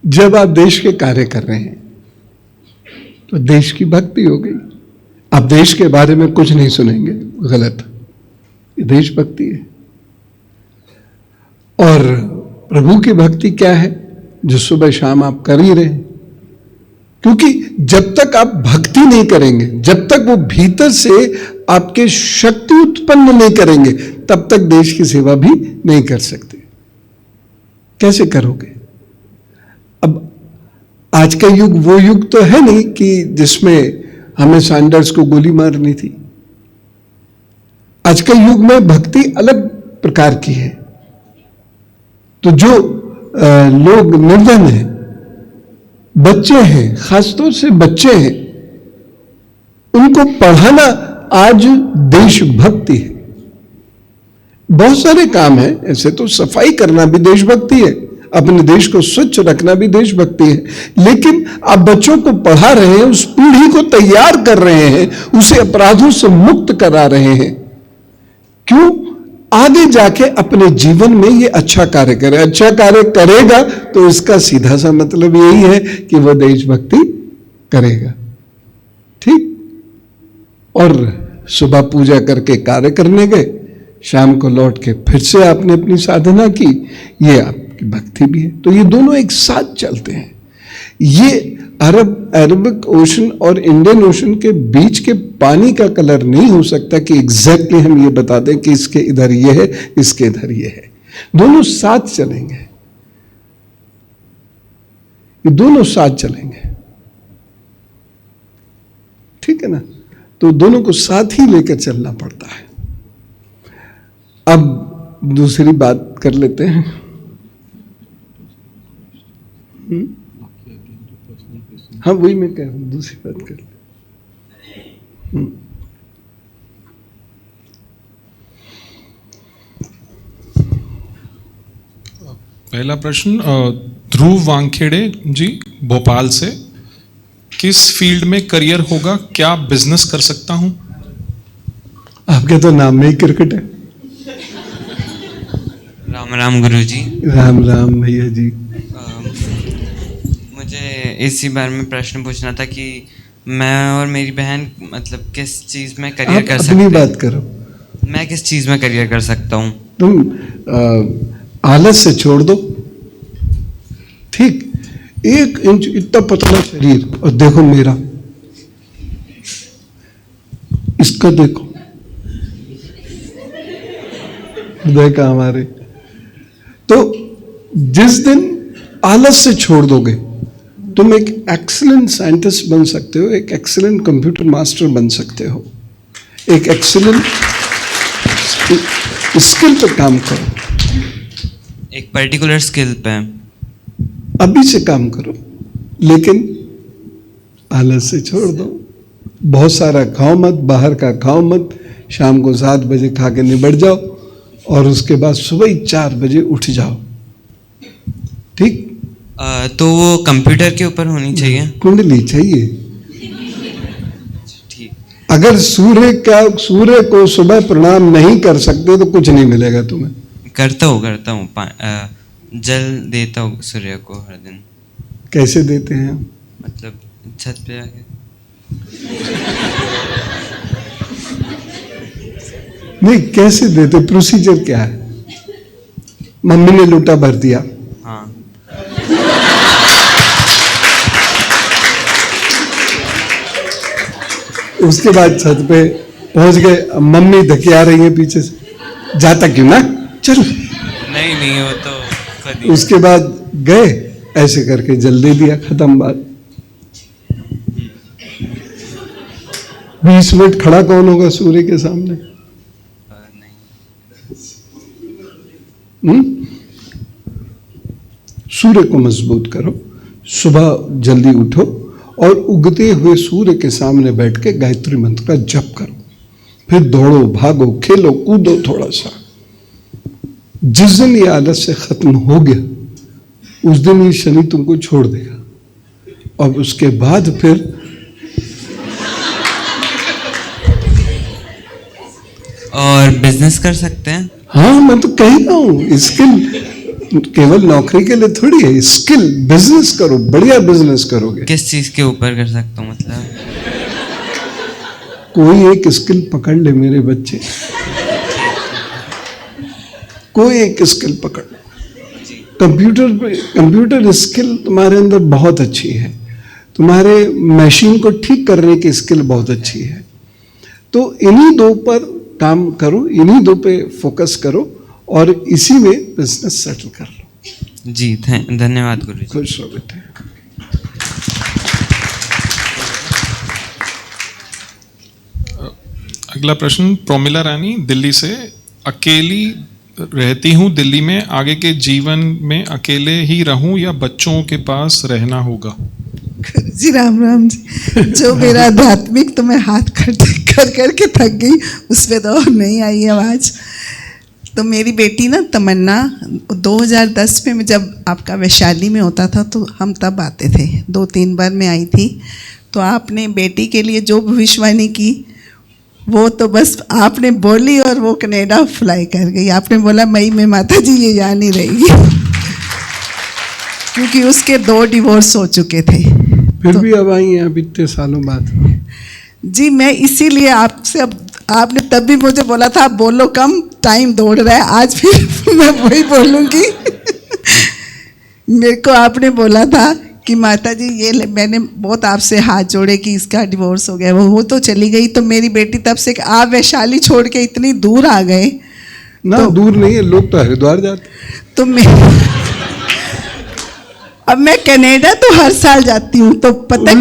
जब आप देश के कार्य कर रहे हैं तो देश की भक्ति हो गई। आप देश के बारे में कुछ नहीं सुनेंगे, गलत, ये देशभक्ति है। और प्रभु की भक्ति क्या है, जो सुबह शाम आप कर ही रहे हैं। क्योंकि जब तक आप भक्ति नहीं करेंगे, जब तक वो भीतर से आपके शक्ति उत्पन्न नहीं करेंगे, तब तक देश की सेवा भी नहीं कर सकते। कैसे करोगे? अब आज का युग वो युग तो है नहीं कि जिसमें हमें सैंडर्स को गोली मारनी थी। आज का युग में भक्ति अलग प्रकार की है। तो जो लोग निर्धन हैं, बच्चे हैं, खासतौर से बच्चे हैं, उनको पढ़ाना आज देशभक्ति है। बहुत सारे काम हैं ऐसे, तो सफाई करना भी देशभक्ति है, अपने देश को स्वच्छ रखना भी देशभक्ति है। लेकिन आप बच्चों को पढ़ा रहे हैं, उस पीढ़ी को तैयार कर रहे हैं, उसे अपराधों से मुक्त करा रहे हैं। क्यों? आगे जाके अपने जीवन में ये अच्छा कार्य करे। अच्छा कार्य करेगा तो इसका सीधा सा मतलब यही है कि वह देशभक्ति करेगा। ठीक। और सुबह पूजा करके कार्य करने गए, शाम को लौट के फिर से आपने अपनी साधना की, ये आपकी भक्ति भी है। तो ये दोनों एक साथ चलते हैं। ये अरबिक ओशन और इंडियन ओशन के बीच के पानी का कलर नहीं हो सकता कि एग्जैक्टली हम ये बता दें कि इसके इधर ये है, इसके इधर ये है। दोनों साथ चलेंगे, ये दोनों साथ चलेंगे। ठीक है ना? तो दोनों को साथ ही लेकर चलना पड़ता है। अब दूसरी बात कर लेते हैं। हाँ, वही मैं कह रहा हूं, दूसरी बात कर ले। पहला प्रश्न ध्रुव वांखेड़े जी, भोपाल से। किस फील्ड में करियर होगा? क्या बिजनेस कर सकता हूं? आपके तो नाम में ही क्रिकेट है। राम राम गुरुजी। राम राम भैया जी। मुझे इसी बारे में प्रश्न पूछना था कि मैं और मेरी बहन मतलब किस चीज़ में करियर कर सकते हैं? अपनी बात करो। मैं किस चीज़ में करियर कर सकता हूँ? तुम आलस से छोड़ दो। ठीक। 1 इंच इतना पतला शरीर, और देखो मेरा, इसका देखो, हृदय का हमारे। तो जिस दिन आलस से छोड़ दोगे, तुम एक एक्सीलेंट साइंटिस्ट बन सकते हो, एक एक्सीलेंट कंप्यूटर मास्टर बन सकते हो, एक एक्सीलेंट स्किल पे काम करो। एक पर्टिकुलर स्किल पे अभी से काम करो, लेकिन आलस से छोड़ दो। बहुत सारा खाओ मत, बाहर का खाओ मत। शाम को 7 बजे खा के निबट जाओ और उसके बाद सुबह ही 4 बजे उठ जाओ। ठीक। तो वो कंप्यूटर के ऊपर होनी चाहिए? कुंडली चाहिए। ठीक। अगर सूर्य को सुबह प्रणाम नहीं कर सकते तो कुछ नहीं मिलेगा तुम्हें। करता हूँ, जल देता हूँ सूर्य को हर दिन। कैसे देते हैं? मतलब छत पे आके। नहीं, कैसे देते? प्रोसीजर क्या है? मम्मी ने लोटा भर दिया। हाँ। उसके बाद छत पे पहुंच गए, मम्मी धकिया रही है पीछे से, जाता क्यों ना, चलो। नहीं, वो तो खुद ही। उसके बाद गए, ऐसे करके जल दे दिया, खत्म बात। 20 मिनट खड़ा कौन होगा सूर्य के सामने? सूर्य को मजबूत करो, सुबह जल्दी उठो और उगते हुए सूर्य के सामने बैठ के गायत्री मंत्र का जप करो। फिर दौड़ो, भागो, खेलो, कूदो थोड़ा सा। जिस दिन ये आदत से खत्म हो गया, उस दिन ये शनि तुमको छोड़ देगा। और उसके बाद फिर और बिजनेस कर सकते हैं? हाँ, मैं तो कह रहा हूँ, स्किल केवल नौकरी के लिए थोड़ी है। स्किल, बिजनेस करो, बढ़िया बिजनेस करोगे। किस चीज के ऊपर कर सकता हूँ? मतलब कोई एक स्किल पकड़ ले मेरे बच्चे, कोई एक स्किल पकड़ लो। कंप्यूटर स्किल तुम्हारे अंदर बहुत अच्छी है, तुम्हारे मशीन को ठीक करने की स्किल बहुत अच्छी है। तो इन्हीं 2 पर काम करो, इन्हीं 2 पे फोकस करो और इसी में बिजनेस सेटल कर लो। जी, धन्यवाद गुरु जी। खुश हो बेटे। अगला प्रश्न प्रोमिला रानी, दिल्ली से। अकेली रहती हूँ दिल्ली में, आगे के जीवन में अकेले ही रहूं या बच्चों के पास रहना होगा? जी राम राम जी। जो मेरा आध्यात्मिक तो मैं हाथ कर करके थक गई, उसमें तो नहीं आई आवाज़। तो मेरी बेटी ना तमन्ना 2010 में जब आपका वैशाली में होता था तो हम तब आते थे, 2-3 बार मैं आई थी। तो आपने बेटी के लिए जो भविष्यवाणी की वो तो बस आपने बोली और वो कनाडा फ्लाई कर गई। आपने बोला मई में माता जी ये यहाँ नहीं रहेगी क्योंकि उसके 2 डिवोर्स हो चुके थे। फिर भी अब आई हैं अब इतने सालों बाद। जी मैं इसीलिए आपसे, अब आपने तब भी मुझे बोला था आप बोलो कम, टाइम दौड़ रहा है, आज फिर मैं वही बोलूँगी। मेरे को आपने बोला था कि माता जी ये मैंने बहुत आपसे हाथ जोड़े कि इसका डिवोर्स हो गया, वो तो चली गई। तो मेरी बेटी तब से आप वैशाली छोड़ के इतनी दूर आ गए ना, तो दूर नहीं है, लोग तो हरिद्वार जाते। तो मैं अब मैं कनाडा तो हर साल जाती हूँ, तो पता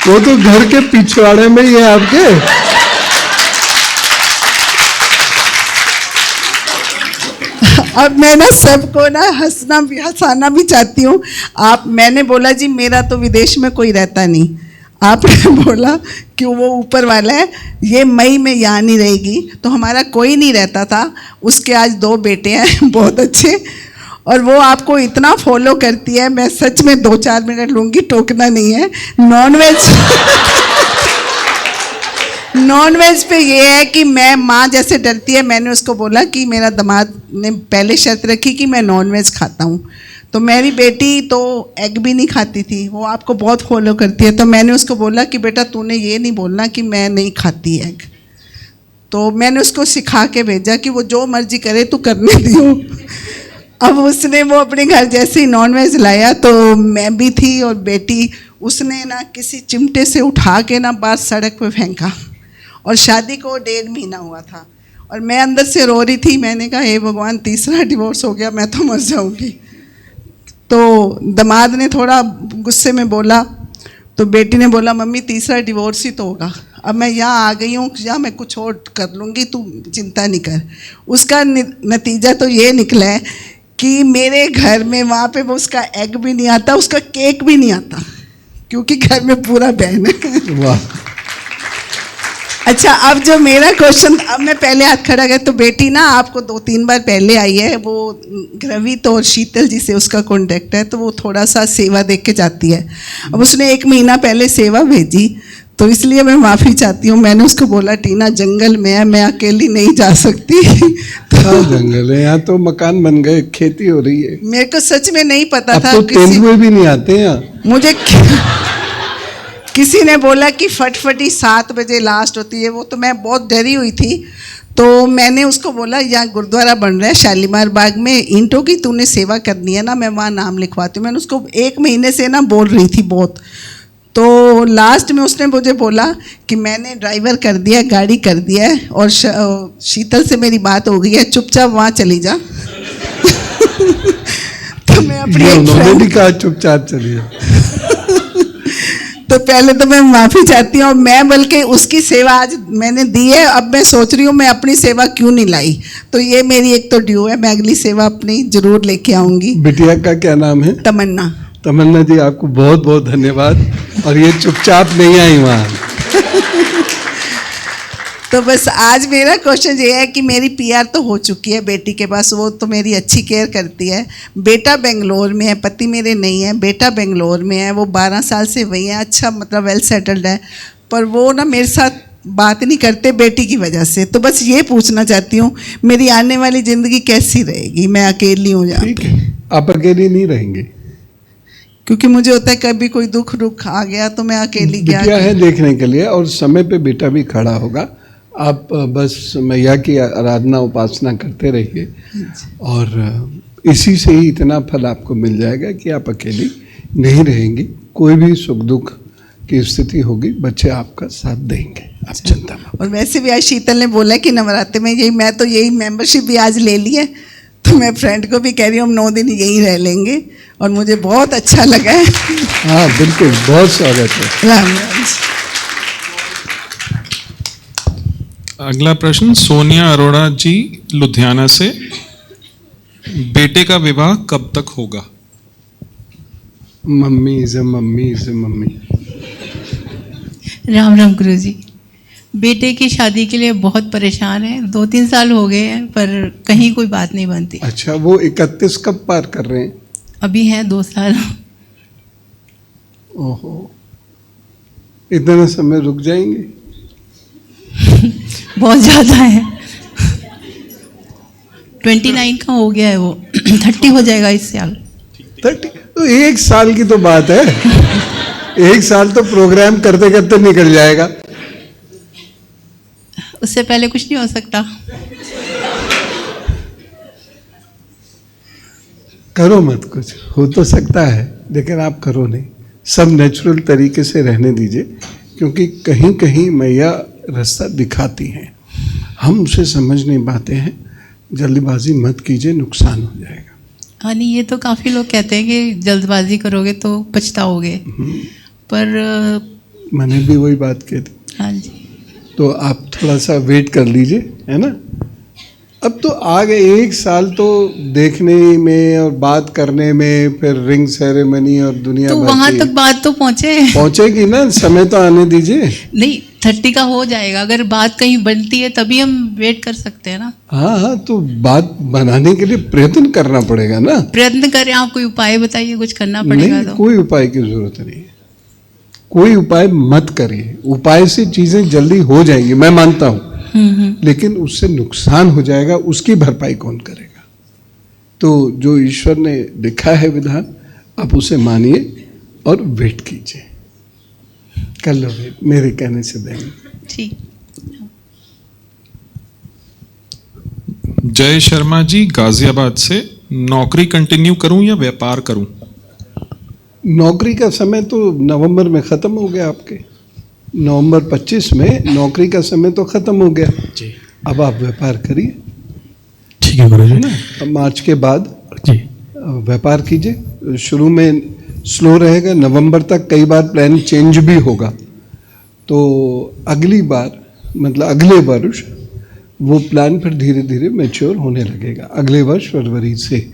वो तो घर के पिछवाड़े में ही है आपके। अब मैं ना सबको ना हंसाना भी चाहती हूँ। आप, मैंने बोला जी मेरा तो विदेश में कोई रहता नहीं, आपने बोला कि वो ऊपर वाला है, ये मई में यहाँ नहीं रहेगी, तो हमारा कोई नहीं रहता था। उसके आज 2 बेटे हैं बहुत अच्छे, और वो आपको इतना फॉलो करती है, मैं सच में 2-4 मिनट लूँगी, टोकना नहीं है। नॉन वेज पे ये है कि मैं, माँ जैसे डरती है, मैंने उसको बोला कि मेरा दामाद ने पहले शर्त रखी कि मैं नॉन वेज खाता हूँ, तो मेरी बेटी तो एग भी नहीं खाती थी, वो आपको बहुत फॉलो करती है। तो मैंने उसको बोला कि बेटा तूने ये नहीं बोलना कि मैं नहीं खाती एग, तो मैंने उसको सिखा के भेजा कि वो जो मर्जी करे तू करने दियो। अब उसने वो अपने घर जैसे ही नॉन वेज लाया, तो मैं भी थी और बेटी, उसने ना किसी चिमटे से उठा के ना बाहर सड़क पे फेंका, और शादी को 1.5 महीना हुआ था, और मैं अंदर से रो रही थी। मैंने कहा हे भगवान, तीसरा डिवोर्स हो गया, मैं तो मर जाऊंगी। तो दामाद ने थोड़ा गुस्से में बोला, तो बेटी ने बोला मम्मी तीसरा डिवोर्स ही तो होगा, अब मैं यहाँ आ गई हूँ, या मैं कुछ और कर लूँगी, तू चिंता नहीं कर। उसका नतीजा तो ये निकला है कि मेरे घर में वहाँ पे वो उसका एग भी नहीं आता, उसका केक भी नहीं आता, क्योंकि घर में पूरा बहन है। वाह। अच्छा, अब जो मेरा क्वेश्चन, अब मैं पहले हाथ खड़ा गया, तो बेटी ना आपको 2-3 बार पहले आई है, वो ग्रवित और शीतल जी से उसका कॉन्टेक्ट है, तो वो थोड़ा सा सेवा देख के जाती है। अब उसने 1 महीना पहले सेवा भेजी, तो इसलिए मैं माफ़ी चाहती हूँ। मैंने उसको बोला टीना जंगल में है, मैं अकेली नहीं जा सकती। तो जंगल है, यहाँ तो मकान बन गए, खेती हो रही है। मेरे को सच में नहीं पता था। तो तेंदुए भी नहीं आते यहाँ। मुझे किसी ने बोला कि फटफटी 7 बजे लास्ट होती है, वो तो मैं बहुत डरी हुई थी। तो मैंने उसको बोला यहाँ गुरुद्वारा बन रहा है शालीमार बाग में, ईंटों की तूने सेवा करनी है ना, मैं वहाँ नाम लिखवाती हूँ। मैंने उसको 1 महीने से ना बोल रही थी बहुत। तो लास्ट में उसने मुझे बोला कि मैंने ड्राइवर कर दिया, गाड़ी कर दिया है, और शीतल से मेरी बात हो गई है, चुपचाप वहाँ चली जा। तो मैं अपनी कहा चुपचाप चली जा। तो पहले तो मैं माफ़ी चाहती हूँ। मैं बल्कि उसकी सेवा आज मैंने दी है, अब मैं सोच रही हूँ मैं अपनी सेवा क्यों नहीं लाई। तो ये मेरी एक तो ड्यू है, मैं अगली सेवा अपनी जरूर लेके आऊँगी। बिटिया का क्या नाम है? तमन्ना। तमन्ना जी, आपको बहुत बहुत धन्यवाद। और ये चुपचाप नहीं आई वहाँ। तो बस आज मेरा क्वेश्चन ये है कि मेरी पीआर तो हो चुकी है बेटी के पास, वो तो मेरी अच्छी केयर करती है। बेटा बेंगलोर में है, पति मेरे नहीं है, बेटा बेंगलोर में है, वो 12 साल से वही है, अच्छा मतलब वेल सेटल्ड है, पर वो ना मेरे साथ बात नहीं करते बेटी की वजह से। तो बस ये पूछना चाहती हूँ मेरी आने वाली ज़िंदगी कैसी रहेगी? मैं अकेली हूँ यहाँ पे। आप अकेली नहीं रहेंगे, क्योंकि मुझे होता है कभी कोई दुख रुख आ गया तो मैं अकेली क्या है देखने के लिए, और समय पे बेटा भी खड़ा होगा। आप बस मैया की आराधना उपासना करते रहिए, और इसी से ही इतना फल आपको मिल जाएगा कि आप अकेली नहीं रहेंगी। कोई भी सुख दुख की स्थिति होगी, बच्चे आपका साथ देंगे, आप चिंता मत। और वैसे भी आज शीतल ने बोला कि नवरात्रि में यही, मैं तो यही मेंबरशिप भी आज ले ली है, तो मैं फ्रेंड को भी कह रही हूँ हम 9 दिन यहीं रह लेंगे, और मुझे बहुत अच्छा लगा है। हाँ बिल्कुल, बहुत स्वागत है। राम राम। अगला प्रश्न सोनिया अरोड़ा जी लुधियाना से, बेटे का विवाह कब तक होगा? Mummy is a mummy is a mummy. Ram Ram गुरु जी, बेटे की शादी के लिए बहुत परेशान है, 2-3 साल हो गए हैं पर कहीं कोई बात नहीं बनती। अच्छा, वो 31 कब पार कर रहे हैं? अभी हैं 2 साल। ओहो, इतना समय रुक जाएंगे? बहुत ज़्यादा है। 29 का हो गया है वो, 30 हो जाएगा इस साल। 30 तो 1 साल की तो बात है। 1 साल तो प्रोग्राम करते करते निकल जाएगा। उससे पहले कुछ नहीं हो सकता। करो मत, कुछ हो तो सकता है लेकिन आप करो नहीं। सब नेचुरल तरीके से रहने दीजिए, क्योंकि कहीं कहीं मैया रास्ता दिखाती हैं, हम उसे समझ नहीं पाते हैं। जल्दबाजी मत कीजिए, नुकसान हो जाएगा। हाँ नहीं, ये तो काफ़ी लोग कहते हैं कि जल्दबाजी करोगे तो पछताओगे, पर मैंने भी वही बात कही थी। हाँ जी। तो आप थोड़ा सा वेट कर लीजिए, है ना। अब तो आ गए 1 साल तो देखने में और बात करने में, फिर रिंग सेरेमनी और दुनिया तो वहाँ तक बात तो पहुँचेगी ना, समय तो आने दीजिए। नहीं, 30 का हो जाएगा। अगर बात कहीं बनती है तभी हम वेट कर सकते हैं ना। हाँ, तो बात बनाने के लिए प्रयत्न करना पड़ेगा ना। प्रयत्न करें, आप कोई उपाय बताइए, कुछ करना पड़ेगा। नहीं, कोई उपाय की जरूरत नहीं है। कोई उपाय मत करिए। उपाय से चीजें जल्दी हो जाएंगी, मैं मानता हूँ, लेकिन उससे नुकसान हो जाएगा, उसकी भरपाई कौन करेगा। तो जो ईश्वर ने लिखा है विधान, आप उसे मानिए और वेट कीजिए। कर लो वेट, मेरे कहने से देंगे। ठीक। जय शर्मा जी गाजियाबाद से, नौकरी कंटिन्यू करूं या व्यापार करूं? नौकरी का समय तो नवंबर में ख़त्म हो गया आपके। नवंबर 25 में नौकरी का समय तो ख़त्म हो गया जी। अब आप व्यापार करिए। ठीक है गुरुजी। अब मार्च के बाद जी व्यापार कीजिए। शुरू में स्लो रहेगा, नवंबर तक कई बार प्लान चेंज भी होगा। तो अगली बार, मतलब अगले वर्ष, वो प्लान फिर धीरे धीरे मैच्योर होने लगेगा। अगले वर्ष फरवरी से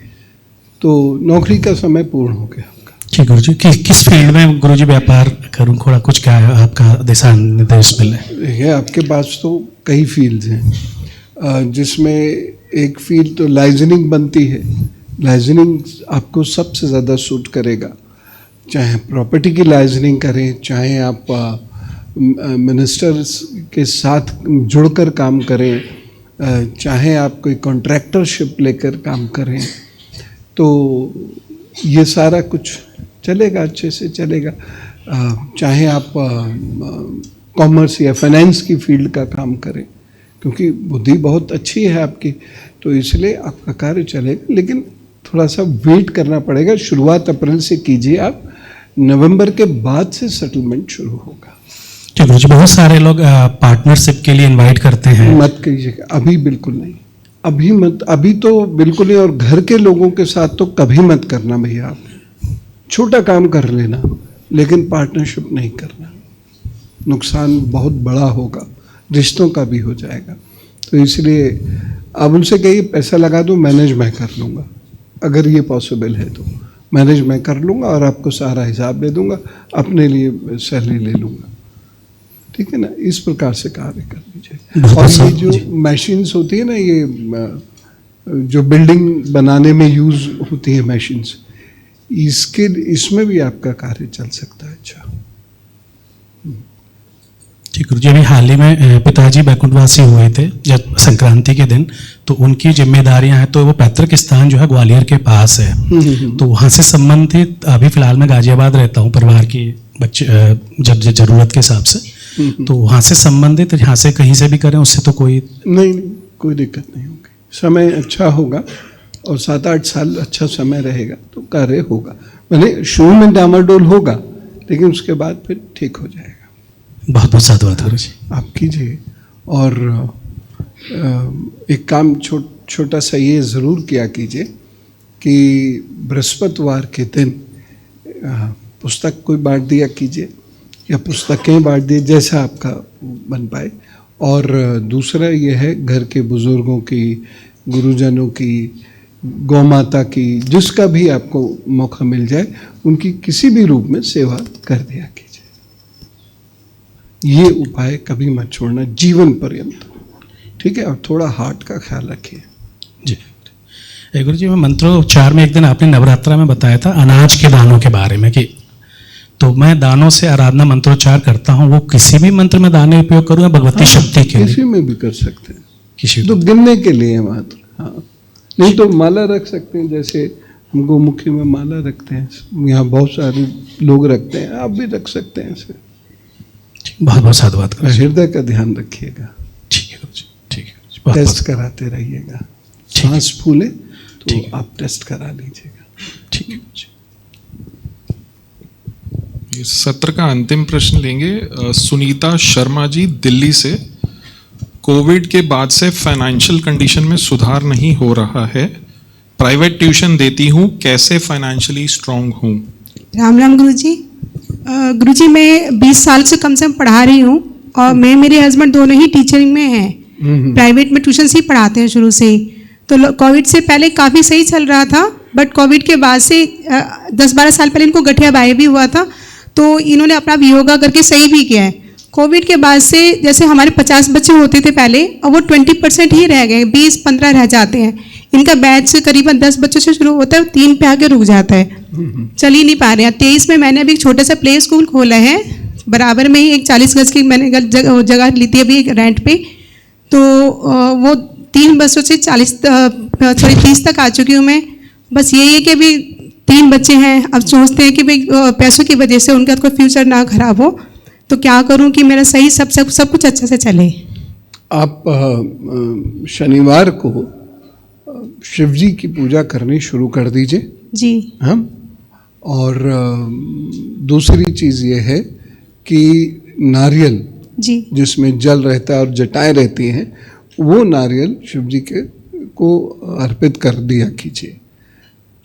तो नौकरी का समय पूर्ण हो गया। ठीक गुरुजी। किस फील्ड में गुरुजी व्यापार करूं, थोड़ा कुछ क्या है आपका दिशा निर्देश मिले? देखिए, आपके पास तो कई फील्ड्स हैं, जिसमें एक फील्ड तो लाइजनिंग बनती है। लाइजनिंग आपको सबसे ज़्यादा सूट करेगा। चाहे प्रॉपर्टी की लाइजनिंग करें, चाहे आप मिनिस्टर्स के साथ जुड़कर काम करें, चाहे आप कोई कॉन्ट्रैक्टरशिप लेकर काम करें, तो ये सारा कुछ चलेगा, अच्छे से चलेगा। चाहे आप कॉमर्स या फाइनेंस की फील्ड का काम करें, क्योंकि बुद्धि बहुत अच्छी है आपकी, तो इसलिए आपका कार्य चलेगा। लेकिन थोड़ा सा वेट करना पड़ेगा। शुरुआत अप्रैल से कीजिए आप, नवंबर के बाद से सेटलमेंट शुरू होगा। ठीक गुरुजी। बहुत सारे लोग पार्टनरशिप के लिए इनवाइट करते हैं। मत कीजिएगा, अभी बिल्कुल नहीं, अभी मत। अभी तो बिल्कुल नहीं, और घर के लोगों के साथ तो कभी मत करना भैया। आप छोटा काम कर लेना, लेकिन पार्टनरशिप नहीं करना। नुकसान बहुत बड़ा होगा, रिश्तों का भी हो जाएगा। तो इसलिए अब उनसे कहिए पैसा लगा दो, मैनेज मैं कर लूँगा। अगर ये पॉसिबल है तो मैनेज मैं कर लूँगा और आपको सारा हिसाब दे दूँगा, अपने लिए सैलरी ले लूँगा। ठीक है ना, इस प्रकार से कार्य कर लीजिए। और ये जो मशीन्स होती है ना, ये जो बिल्डिंग बनाने में यूज़ होती है मशीन्स, इसमें भी आपका कार्य चल सकता है। अच्छा ठीक गुरुजी। अभी हाल ही में पिताजी बैकुंठवासी हुए थे जब संक्रांति के दिन, तो उनकी जिम्मेदारियां हैं, तो वो पैतृक स्थान जो है ग्वालियर के पास है, तो वहाँ से संबंधित अभी फिलहाल मैं गाजियाबाद रहता हूँ परिवार की बच्चे जब ज़रूरत के हिसाब से, तो वहाँ से संबंधित यहाँ से कहीं से भी करें, उससे तो कोई नहीं, कोई दिक्कत नहीं होगी। समय अच्छा होगा और 7-8 साल अच्छा समय रहेगा तो कार्य होगा। मैंने शुरू में डामाडोल होगा, लेकिन उसके बाद फिर ठीक हो जाएगा। बहुत बहुत धन्यवाद गुरुजी। आप कीजिए। और एक काम छोटा सा ये ज़रूर किया कीजिए कि बृहस्पतिवार के दिन पुस्तक कोई बांट दिया कीजिए, या पुस्तकें बांट दिए, जैसा आपका बन पाए। और दूसरा ये है, घर के बुज़ुर्गों की, गुरुजनों की, गौ माता की, जिसका भी आपको मौका मिल जाए, उनकी किसी भी रूप में सेवा कर दिया कीजिए। ये उपाय कभी मत छोड़ना, जीवन पर्यंत। ठीक है। और थोड़ा हार्ट का ख्याल रखिए। जी गुरुजी। मैं मंत्रोच्चार में एक दिन आपने नवरात्रा में बताया था अनाज के दानों के बारे में, कि तो मैं दानों से आराधना मंत्रोच्चार करता हूँ, वो किसी भी मंत्र में दाने उपयोग करूँ या भगवती शक्ति के लिए? किसी में भी कर सकते हैं, किसी तो गिनने के लिए मात्र। हाँ, नहीं तो माला रख सकते हैं, जैसे हम गोमुखी में माला रखते हैं, यहाँ बहुत सारे लोग रखते हैं, आप भी रख सकते हैं इसे। बहुत बहुत साधुवाद। हृदय का ध्यान रखिएगा, ठीक है गुरुजी, ठीक है। टेस्ट कराते रहिएगा, सांस फूले तो आप टेस्ट करा लीजिएगा। ठीक है। इस सत्र का अंतिम प्रश्न लेंगे सुनीता शर्मा जी दिल्ली से। कोविड के बाद से फाइनेंशियल कंडीशन में सुधार नहीं हो रहा है, प्राइवेट ट्यूशन देती हूँ, कैसे फाइनेंशियली स्ट्रांग हूँ? राम राम गुरुजी। गुरुजी मैं 20 साल से कम पढ़ा रही हूँ और मैं मेरे हस्बैंड दोनों ही टीचिंग में हैं, प्राइवेट में ट्यूशन से ही पढ़ाते हैं शुरू से ही। तो कोविड से पहले काफ़ी सही चल रहा था, बट कोविड के बाद से 10-12 साल पहले इनको गठिया बाई भी हुआ था, तो इन्होंने अपना योगा करके सही भी किया है। कोविड के बाद से जैसे हमारे 50 बच्चे होते थे पहले, अब वो 20% ही रह गए, 20-15 रह जाते हैं। इनका बैच करीबन 10 बच्चों से शुरू होता है, 3 पे आके रुक जाता है, चल ही नहीं पा रहे हैं। 23 में मैंने अभी एक छोटा सा प्ले स्कूल खोला है, बराबर में ही एक 40 गज की मैंने जगह ली थी अभी रेंट पे, तो वो 3 बच्चों से 30 तक आ चुकी हूँ मैं। बस यही है कि अभी 3 बच्चे हैं, अब सोचते हैं कि भाई पैसों की वजह से उनका कोई फ्यूचर ना खराब हो, तो क्या करूं कि मेरा सही सब कुछ अच्छा से चले। आप शनिवार को शिव जी की पूजा करनी शुरू कर दीजिए जी। हाँ, और दूसरी चीज़ ये है कि नारियल जी, जिसमें जल रहता है और जटाएं रहती हैं, वो नारियल शिव जी के को अर्पित कर दिया कीजिए,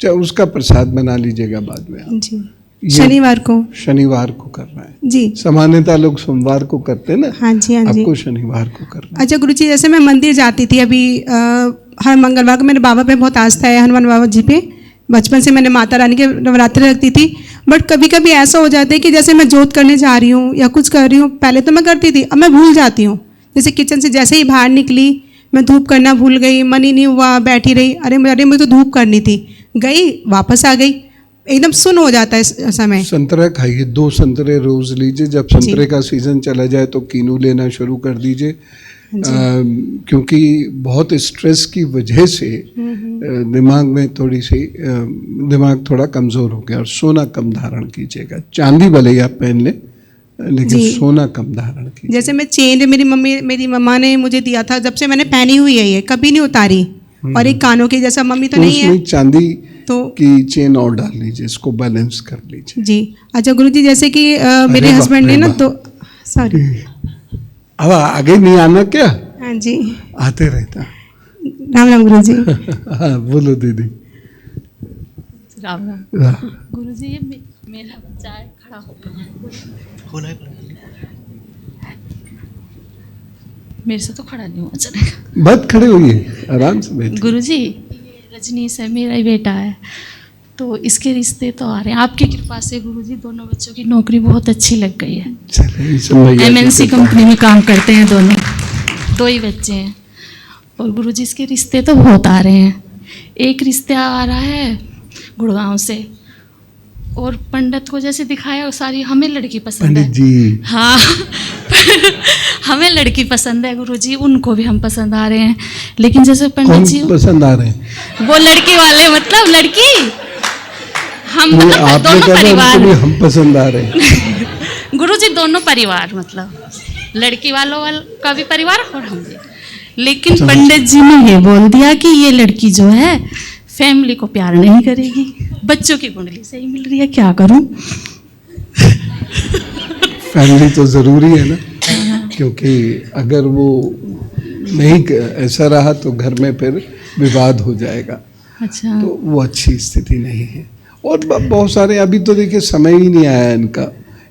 चाहे उसका प्रसाद बना लीजिएगा बाद में आप। जी, शनिवार को करना है जी। सामान्यतः लोग सोमवार को करते हैं ना, हाँ जी, हाँ जी, आपको शनिवार को करना। अच्छा गुरुजी, जैसे मैं मंदिर जाती थी अभी हर मंगलवार को, मेरे बाबा पे बहुत आस्था है, हनुमान बाबा जी पे, बचपन से मैंने माता रानी के नवरात्रि रखती थी। बट कभी कभी ऐसा हो जाता है कि जैसे मैं जोत करने जा रही हूँ या कुछ कर रही हूँ, पहले तो मैं करती थी, अब मैं भूल जाती हूँ। जैसे किचन से जैसे ही बाहर निकली मैं धूप करना भूल गई, मन ही नहीं हुआ, बैठी रही, अरे मुझे तो धूप करनी थी, गई वापस आ गई, एकदम सुन हो जाता है समय। संतरा खाइए, 2 संतरे रोज लीजिए। जब संतरे का सीजन चला जाए तो कीनू लेना शुरू कर दीजिए, क्योंकि बहुत स्ट्रेस की वजह से दिमाग में दिमाग थोड़ा कमज़ोर हो गया। और सोना कम धारण कीजिएगा, चांदी भले ही आप पहन लें लेकिन सोना कम धारण कीजिए। जैसे मैं चेन मेरी मम्मा ने मुझे दिया था, जब से मैंने पहनी हुई है, ये कभी नहीं उतारी। और एक कानों की, जैसा मम्मी तो नहीं है, चांदी की चेन और डाल लीजिए, इसको बैलेंस कर लीजिए जी। अच्छा गुरुजी, जैसे कि मेरे हस्बैंड ने ना, तो सॉरी, अब आगे नहीं आना क्या? हाँ जी, आते रहता। राम राम गुरुजी। हाँ बोलो दीदी। राम राम गुरुजी, ये मेरा बच्चा है, खड़ा हो मेरे से तो खड़ा नहीं हुआ चलेगा। बात खड़े हुई है, आराम से बैठिए। गुरुजी, रजनीश है, मेरा ही बेटा है, तो इसके रिश्ते तो आ रहे हैं आपकी कृपा से गुरुजी। दोनों बच्चों की नौकरी बहुत अच्छी लग गई है, MNC कंपनी में काम करते हैं दोनों, 2 ही बच्चे हैं। और गुरुजी इसके रिश्ते तो बहुत आ रहे हैं। एक रिश्ता आ रहा है गुड़गांव से, और पंडित को जैसे दिखाया सारी हमें लड़की पसंद है जी। हाँ हमें लड़की पसंद है गुरुजी, उनको भी हम पसंद आ रहे हैं, लेकिन जैसे पंडित जी पसंद आ रहे हैं, वो लड़की वाले, मतलब लड़की हम, मतलब दोनों परिवार हम पसंद आ रहे हैं गुरुजी, दोनों परिवार, मतलब लड़की वालों का भी परिवार और हम भी। लेकिन पंडित जी ने ये बोल दिया कि ये लड़की जो है फैमिली को प्यार नहीं करेगी, बच्चों की कुंडली से ही मिल रही है, क्या करूं? फैमिली तो ज़रूरी है ना, क्योंकि अगर वो नहीं ऐसा रहा तो घर में फिर विवाद हो जाएगा। अच्छा, तो वो अच्छी स्थिति नहीं है। और बहुत सारे, अभी तो देखिए समय ही नहीं आया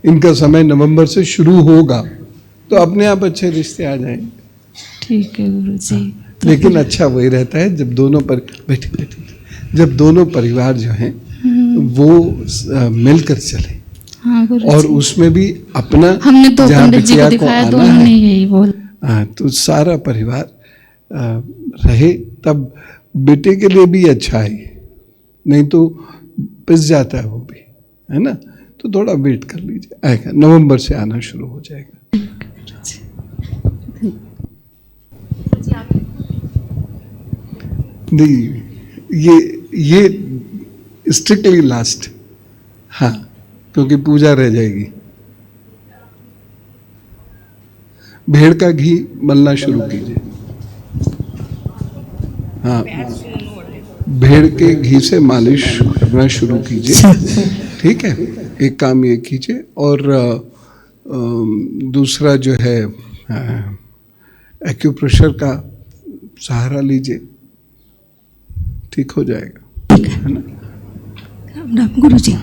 इनका समय नवंबर से शुरू होगा, तो अपने आप अच्छे रिश्ते आ जाएंगे। ठीक है गुरुजी। तो लेकिन अच्छा वही रहता है जब दोनों जब दोनों परिवार जो हैं वो मिलकर चले। हाँ, और उसमें भी अपना, हमने 2 पंडित जी को दिखाया, दोनों ने यही बोल। हाँ, तो सारा परिवार रहे, तब बेटे के लिए भी अच्छा है, नहीं तो पिस जाता है वो भी, है ना। तो थोड़ा वेट कर लीजिए, आएगा, नवंबर से आना शुरू हो जाएगा। नहीं, ये स्ट्रिक्टली लास्ट, हाँ, क्योंकि पूजा रह जाएगी। भेड़ का घी मलना शुरू कीजिए, हाँ, भेड़ के घी से मालिश करना शुरू कीजिए, ठीक है, एक काम ये कीजिए। और दूसरा जो है एक्यूप्रेशर का सहारा लीजिए, ठीक हो जाएगा, है ना। राम राम गुरुजी।